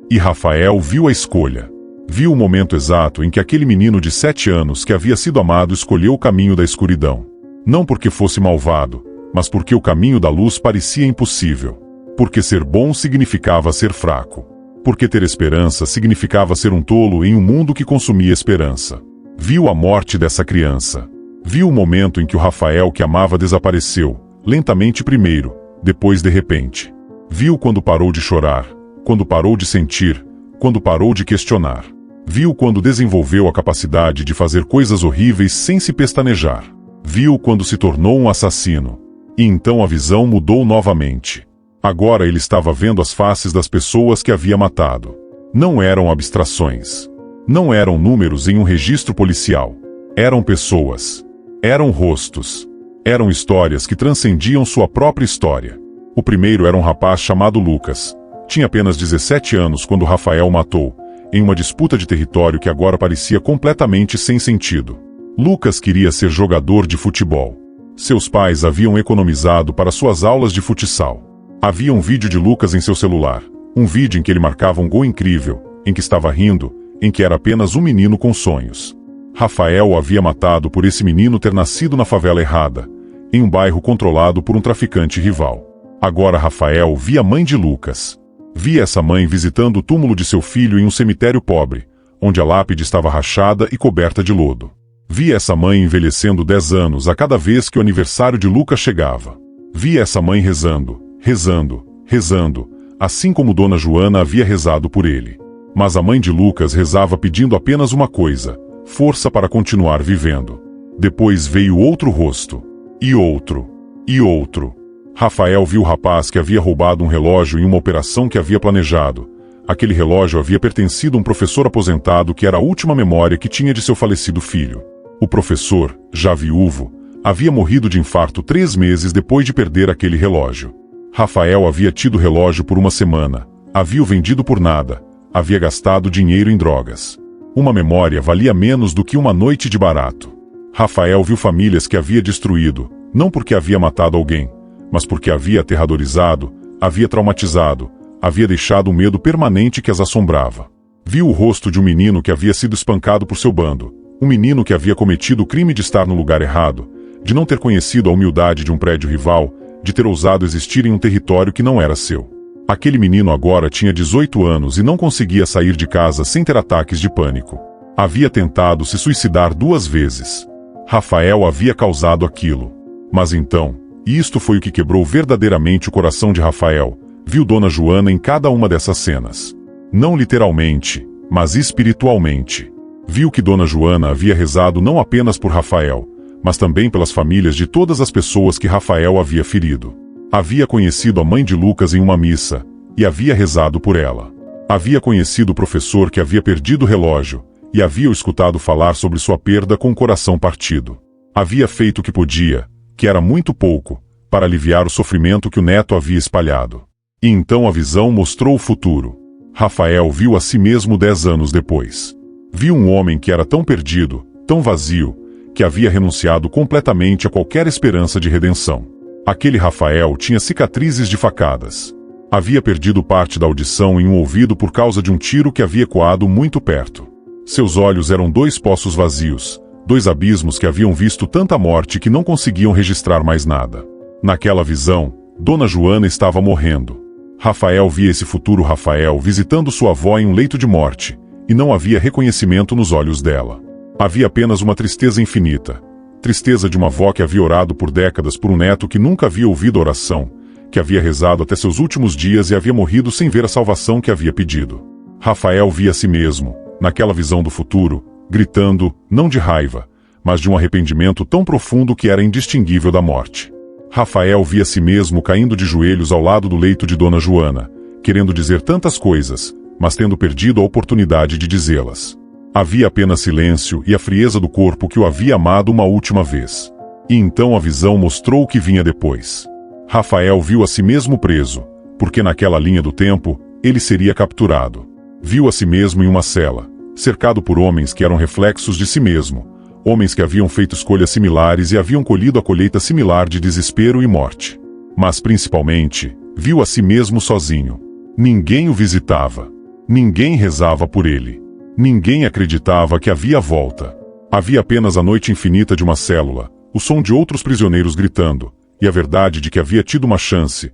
E Rafael viu a escolha. Viu o momento exato em que aquele menino de 7 anos que havia sido amado escolheu o caminho da escuridão. Não porque fosse malvado, mas porque o caminho da luz parecia impossível. Porque ser bom significava ser fraco. Porque ter esperança significava ser um tolo em um mundo que consumia esperança. Viu a morte dessa criança. Viu o momento em que o Rafael que amava desapareceu, lentamente primeiro, depois de repente. Viu quando parou de chorar, quando parou de sentir, quando parou de questionar. Viu quando desenvolveu a capacidade de fazer coisas horríveis sem se pestanejar. Viu quando se tornou um assassino. E então a visão mudou novamente. Agora ele estava vendo as faces das pessoas que havia matado. Não eram abstrações. Não eram números em um registro policial. Eram pessoas. Eram rostos. Eram histórias que transcendiam sua própria história. O primeiro era um rapaz chamado Lucas. Tinha apenas 17 anos quando Rafael o matou, em uma disputa de território que agora parecia completamente sem sentido. Lucas queria ser jogador de futebol. Seus pais haviam economizado para suas aulas de futsal. Havia um vídeo de Lucas em seu celular. Um vídeo em que ele marcava um gol incrível, em que estava rindo, em que era apenas um menino com sonhos. Rafael o havia matado por esse menino ter nascido na favela errada, em um bairro controlado por um traficante rival. Agora Rafael via a mãe de Lucas. Via essa mãe visitando o túmulo de seu filho em um cemitério pobre, onde a lápide estava rachada e coberta de lodo. Via essa mãe envelhecendo 10 anos a cada vez que o aniversário de Lucas chegava. Via essa mãe rezando, rezando, rezando, assim como Dona Joana havia rezado por ele. Mas a mãe de Lucas rezava pedindo apenas uma coisa: força para continuar vivendo. Depois veio outro rosto. E outro. E outro. Rafael viu o rapaz que havia roubado um relógio em uma operação que havia planejado. Aquele relógio havia pertencido a um professor aposentado que era a última memória que tinha de seu falecido filho. O professor, já viúvo, havia morrido de infarto 3 meses depois de perder aquele relógio. Rafael havia tido o relógio por uma semana, havia o vendido por nada, havia gastado dinheiro em drogas. Uma memória valia menos do que uma noite de barato. Rafael viu famílias que havia destruído, não porque havia matado alguém, mas porque havia aterrorizado, havia traumatizado, havia deixado um medo permanente que as assombrava. Viu o rosto de um menino que havia sido espancado por seu bando, um menino que havia cometido o crime de estar no lugar errado, de não ter conhecido a humildade de um prédio rival, de ter ousado existir em um território que não era seu. Aquele menino agora tinha 18 anos e não conseguia sair de casa sem ter ataques de pânico. Havia tentado se suicidar 2 vezes. Rafael havia causado aquilo. Mas então, e isto foi o que quebrou verdadeiramente o coração de Rafael, viu Dona Joana em cada uma dessas cenas. Não literalmente, mas espiritualmente. Viu que Dona Joana havia rezado não apenas por Rafael, mas também pelas famílias de todas as pessoas que Rafael havia ferido. Havia conhecido a mãe de Lucas em uma missa, e havia rezado por ela. Havia conhecido o professor que havia perdido o relógio, e havia o escutado falar sobre sua perda com o coração partido. Havia feito o que podia, que era muito pouco, para aliviar o sofrimento que o neto havia espalhado. E então a visão mostrou o futuro. Rafael viu a si mesmo 10 anos depois. Viu um homem que era tão perdido, tão vazio, que havia renunciado completamente a qualquer esperança de redenção. Aquele Rafael tinha cicatrizes de facadas. Havia perdido parte da audição em um ouvido por causa de um tiro que havia ecoado muito perto. Seus olhos eram 2 poços vazios, 2 abismos que haviam visto tanta morte que não conseguiam registrar mais nada. Naquela visão, Dona Joana estava morrendo. Rafael via esse futuro Rafael visitando sua avó em um leito de morte, e não havia reconhecimento nos olhos dela. Havia apenas uma tristeza infinita. Tristeza de uma avó que havia orado por décadas por um neto que nunca havia ouvido a oração, que havia rezado até seus últimos dias e havia morrido sem ver a salvação que havia pedido. Rafael via a si mesmo, naquela visão do futuro, gritando, não de raiva, mas de um arrependimento tão profundo que era indistinguível da morte. Rafael via a si mesmo caindo de joelhos ao lado do leito de Dona Joana, querendo dizer tantas coisas, mas tendo perdido a oportunidade de dizê-las. Havia apenas silêncio e a frieza do corpo que o havia amado uma última vez. E então a visão mostrou o que vinha depois. Rafael viu a si mesmo preso, porque naquela linha do tempo, ele seria capturado. Viu a si mesmo em uma cela, cercado por homens que eram reflexos de si mesmo, homens que haviam feito escolhas similares e haviam colhido a colheita similar de desespero e morte. Mas principalmente, viu a si mesmo sozinho. Ninguém o visitava. Ninguém rezava por ele. Ninguém acreditava que havia volta. Havia apenas a noite infinita de uma célula, o som de outros prisioneiros gritando, e a verdade de que havia tido uma chance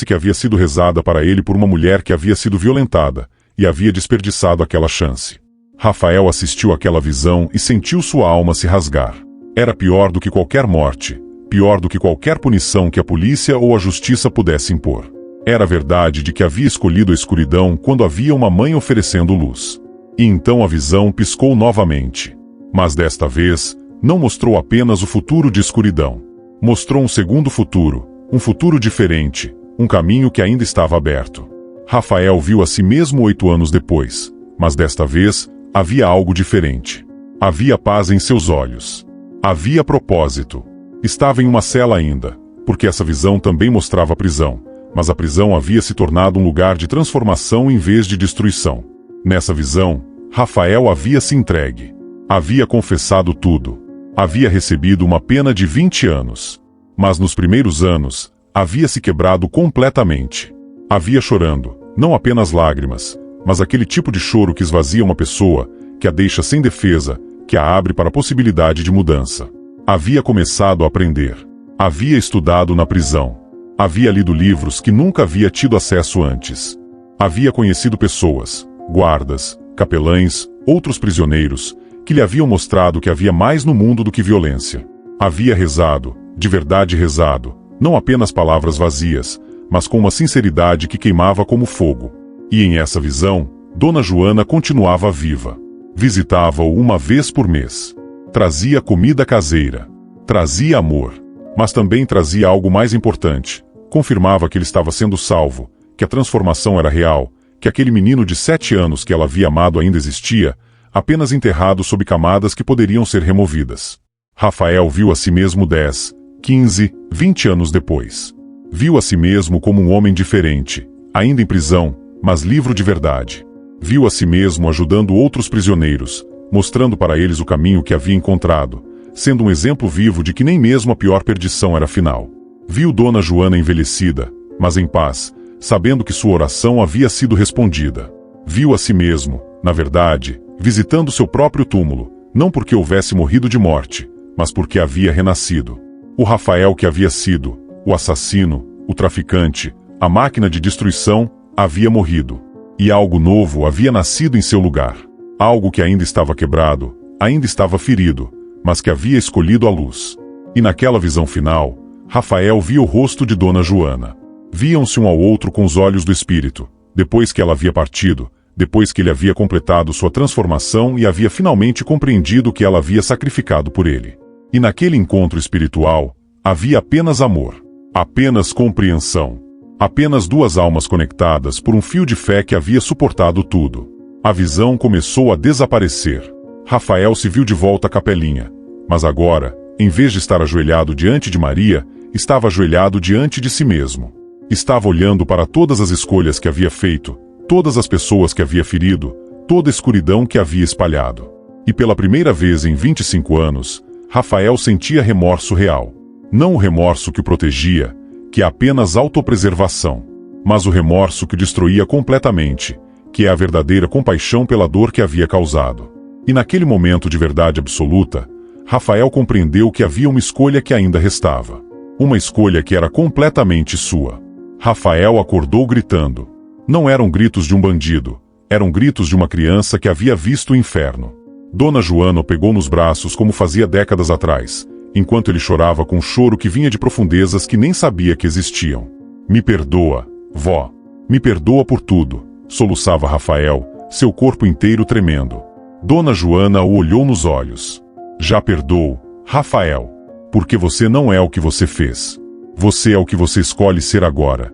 que havia sido rezada para ele por uma mulher que havia sido violentada, e havia desperdiçado aquela chance. Rafael assistiu àquela visão e sentiu sua alma se rasgar. Era pior do que qualquer morte, pior do que qualquer punição que a polícia ou a justiça pudesse impor. Era a verdade de que havia escolhido a escuridão quando havia uma mãe oferecendo luz. E então a visão piscou novamente. Mas desta vez, não mostrou apenas o futuro de escuridão. Mostrou um segundo futuro, um futuro diferente, um caminho que ainda estava aberto. Rafael viu a si mesmo 8 anos depois, mas desta vez, havia algo diferente. Havia paz em seus olhos. Havia propósito. Estava em uma cela ainda, porque essa visão também mostrava a prisão, mas a prisão havia se tornado um lugar de transformação em vez de destruição. Nessa visão, Rafael havia se entregue. Havia confessado tudo. Havia recebido uma pena de 20 anos. Mas nos primeiros anos, havia se quebrado completamente. Havia chorando, não apenas lágrimas, mas aquele tipo de choro que esvazia uma pessoa, que a deixa sem defesa, que a abre para a possibilidade de mudança. Havia começado a aprender. Havia estudado na prisão. Havia lido livros que nunca havia tido acesso antes. Havia conhecido pessoas, guardas, capelães, outros prisioneiros, que lhe haviam mostrado que havia mais no mundo do que violência. Havia rezado, de verdade rezado, não apenas palavras vazias, mas com uma sinceridade que queimava como fogo. E em essa visão, Dona Joana continuava viva. Visitava-o uma vez por mês. Trazia comida caseira. Trazia amor. Mas também trazia algo mais importante. Confirmava que ele estava sendo salvo, que a transformação era real, que aquele menino de 7 anos que ela havia amado ainda existia, apenas enterrado sob camadas que poderiam ser removidas. Rafael viu a si mesmo 10, 15, 20 anos depois. Viu a si mesmo como um homem diferente, ainda em prisão, mas livre de verdade. Viu a si mesmo ajudando outros prisioneiros, mostrando para eles o caminho que havia encontrado, sendo um exemplo vivo de que nem mesmo a pior perdição era final. Viu Dona Joana envelhecida, mas em paz, sabendo que sua oração havia sido respondida. Viu a si mesmo, na verdade, visitando seu próprio túmulo, não porque houvesse morrido de morte, mas porque havia renascido. O Rafael que havia sido, o assassino, o traficante, a máquina de destruição, havia morrido. E algo novo havia nascido em seu lugar. Algo que ainda estava quebrado, ainda estava ferido, mas que havia escolhido a luz. E naquela visão final, Rafael via o rosto de Dona Joana. Viam-se um ao outro com os olhos do espírito, depois que ela havia partido, depois que ele havia completado sua transformação e havia finalmente compreendido que ela havia sacrificado por ele. E naquele encontro espiritual, havia apenas amor, apenas compreensão, apenas duas almas conectadas por um fio de fé que havia suportado tudo. A visão começou a desaparecer. Rafael se viu de volta à capelinha, mas agora, em vez de estar ajoelhado diante de Maria, estava ajoelhado diante de si mesmo. Estava olhando para todas as escolhas que havia feito, todas as pessoas que havia ferido, toda a escuridão que havia espalhado. E pela primeira vez em 25 anos, Rafael sentia remorso real. Não o remorso que o protegia, que é apenas autopreservação, mas o remorso que o destruía completamente, que é a verdadeira compaixão pela dor que havia causado. E naquele momento de verdade absoluta, Rafael compreendeu que havia uma escolha que ainda restava. Uma escolha que era completamente sua. Rafael acordou gritando. Não eram gritos de um bandido, eram gritos de uma criança que havia visto o inferno. Dona Joana o pegou nos braços como fazia décadas atrás, enquanto ele chorava com um choro que vinha de profundezas que nem sabia que existiam. Me perdoa, vó. Me perdoa por tudo, soluçava Rafael, seu corpo inteiro tremendo. Dona Joana o olhou nos olhos. Já perdoou, Rafael, porque você não é o que você fez. Você é o que você escolhe ser agora.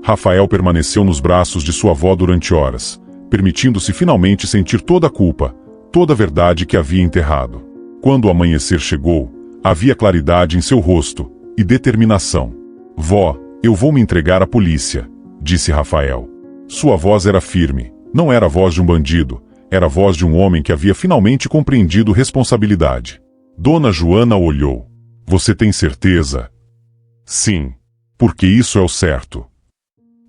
Rafael permaneceu nos braços de sua avó durante horas, permitindo-se finalmente sentir toda a culpa, toda a verdade que havia enterrado. Quando o amanhecer chegou, havia claridade em seu rosto e determinação. Vó, eu vou me entregar à polícia, disse Rafael. Sua voz era firme, não era a voz de um bandido, era a voz de um homem que havia finalmente compreendido responsabilidade. Dona Joana olhou. Você tem certeza? Sim, porque isso é o certo.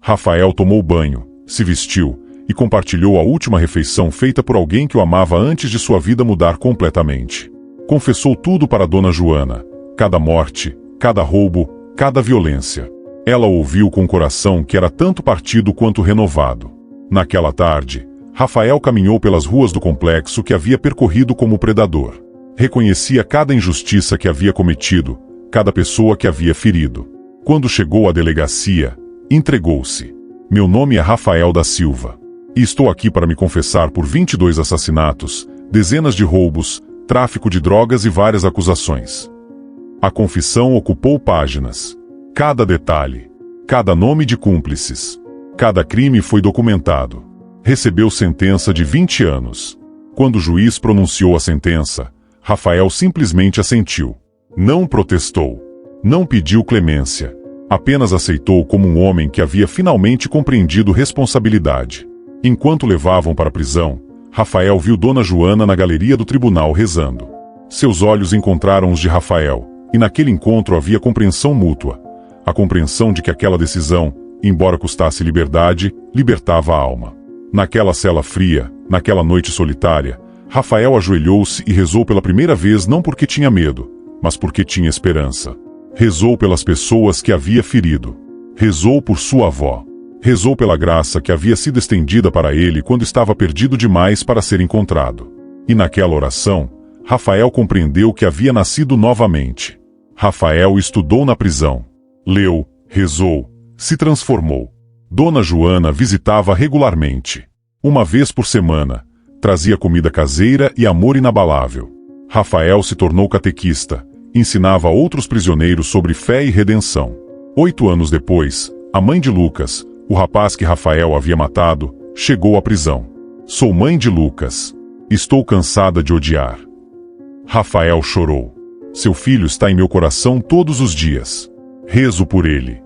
Rafael tomou banho, se vestiu e compartilhou a última refeição feita por alguém que o amava antes de sua vida mudar completamente. Confessou tudo para Dona Joana, cada morte, cada roubo, cada violência. Ela ouviu com um coração que era tanto partido quanto renovado. Naquela tarde, Rafael caminhou pelas ruas do complexo que havia percorrido como predador. Reconhecia cada injustiça que havia cometido, cada pessoa que havia ferido. Quando chegou à delegacia, entregou-se. Meu nome é Rafael da Silva. E estou aqui para me confessar por 22 assassinatos, dezenas de roubos, tráfico de drogas e várias acusações. A confissão ocupou páginas. Cada detalhe, cada nome de cúmplices, cada crime foi documentado. Recebeu sentença de 20 anos. Quando o juiz pronunciou a sentença, Rafael simplesmente assentiu. Não protestou. Não pediu clemência. Apenas aceitou como um homem que havia finalmente compreendido responsabilidade. Enquanto levavam para a prisão, Rafael viu Dona Joana na galeria do tribunal rezando. Seus olhos encontraram os de Rafael, e naquele encontro havia compreensão mútua. A compreensão de que aquela decisão, embora custasse liberdade, libertava a alma. Naquela cela fria, naquela noite solitária, Rafael ajoelhou-se e rezou pela primeira vez não porque tinha medo, mas porque tinha esperança. Rezou pelas pessoas que havia ferido. Rezou por sua avó. Rezou pela graça que havia sido estendida para ele quando estava perdido demais para ser encontrado. E naquela oração, Rafael compreendeu que havia nascido novamente. Rafael estudou na prisão. Leu, rezou, se transformou. Dona Joana visitava regularmente. Uma vez por semana, trazia comida caseira e amor inabalável. Rafael se tornou catequista, ensinava a outros prisioneiros sobre fé e redenção. 8 anos depois, a mãe de Lucas, o rapaz que Rafael havia matado, chegou à prisão. Sou mãe de Lucas. Estou cansada de odiar. Rafael chorou. Seu filho está em meu coração todos os dias. Rezo por ele.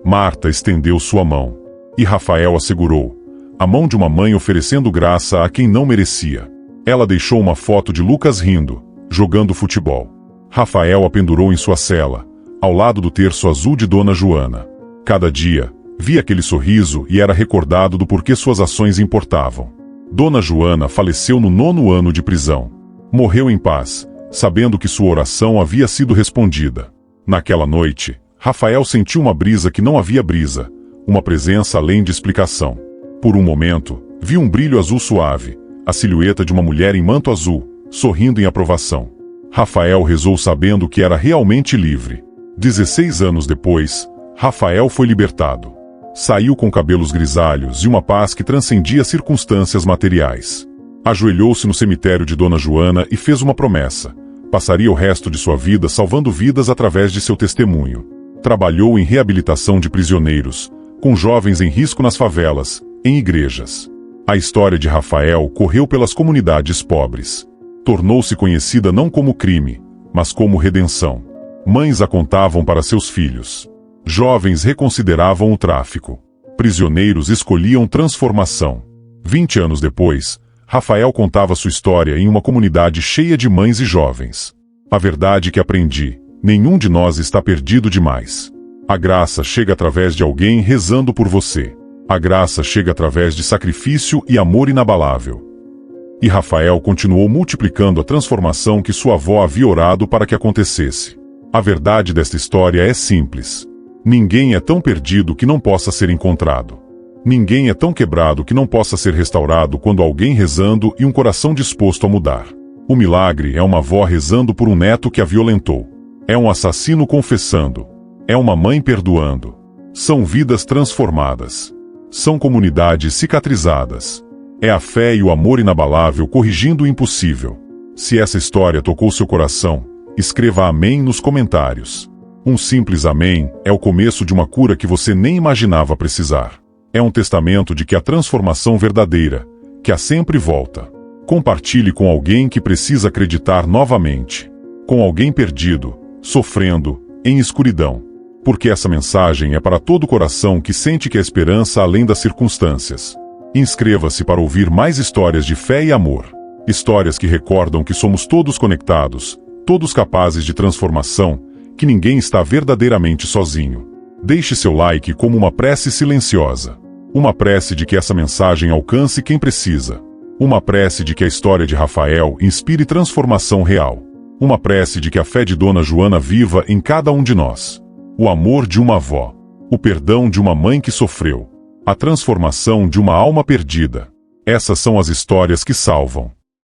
Marta estendeu sua mão. E Rafael a segurou. A mão de uma mãe oferecendo graça a quem não merecia. Ela deixou uma foto de Lucas rindo, jogando futebol. Rafael a pendurou em sua cela, ao lado do terço azul de Dona Joana. Cada dia, via aquele sorriso e era recordado do porquê suas ações importavam. Dona Joana faleceu no 9º ano de prisão. Morreu em paz, sabendo que sua oração havia sido respondida. Naquela noite, Rafael sentiu uma brisa que não havia brisa, uma presença além de explicação. Por um momento, viu um brilho azul suave, a silhueta de uma mulher em manto azul, sorrindo em aprovação. Rafael rezou sabendo que era realmente livre. 16 anos depois, Rafael foi libertado. Saiu com cabelos grisalhos e uma paz que transcendia circunstâncias materiais. Ajoelhou-se no cemitério de Dona Joana e fez uma promessa. Passaria o resto de sua vida salvando vidas através de seu testemunho. Trabalhou em reabilitação de prisioneiros, com jovens em risco nas favelas, em igrejas. A história de Rafael correu pelas comunidades pobres. Tornou-se conhecida não como crime, mas como redenção. Mães a contavam para seus filhos. Jovens reconsideravam o tráfico. Prisioneiros escolhiam transformação. 20 anos depois, Rafael contava sua história em uma comunidade cheia de mães e jovens. A verdade que aprendi: nenhum de nós está perdido demais. A graça chega através de alguém rezando por você. A graça chega através de sacrifício e amor inabalável. E Rafael continuou multiplicando a transformação que sua avó havia orado para que acontecesse. A verdade desta história é simples. Ninguém é tão perdido que não possa ser encontrado. Ninguém é tão quebrado que não possa ser restaurado quando alguém rezando e um coração disposto a mudar. O milagre é uma avó rezando por um neto que a violentou. É um assassino confessando. É uma mãe perdoando. São vidas transformadas. São comunidades cicatrizadas. É a fé e o amor inabalável corrigindo o impossível. Se essa história tocou seu coração, escreva amém nos comentários. Um simples amém é o começo de uma cura que você nem imaginava precisar. É um testamento de que a transformação verdadeira, que há sempre volta. Compartilhe com alguém que precisa acreditar novamente. Com alguém perdido, sofrendo, em escuridão. Porque essa mensagem é para todo coração que sente que a esperança além das circunstâncias. Inscreva-se para ouvir mais histórias de fé e amor. Histórias que recordam que somos todos conectados, todos capazes de transformação, que ninguém está verdadeiramente sozinho. Deixe seu like como uma prece silenciosa. Uma prece de que essa mensagem alcance quem precisa. Uma prece de que a história de Rafael inspire transformação real. Uma prece de que a fé de Dona Joana viva em cada um de nós. O amor de uma avó. O perdão de uma mãe que sofreu. A transformação de uma alma perdida. Essas são as histórias que salvam.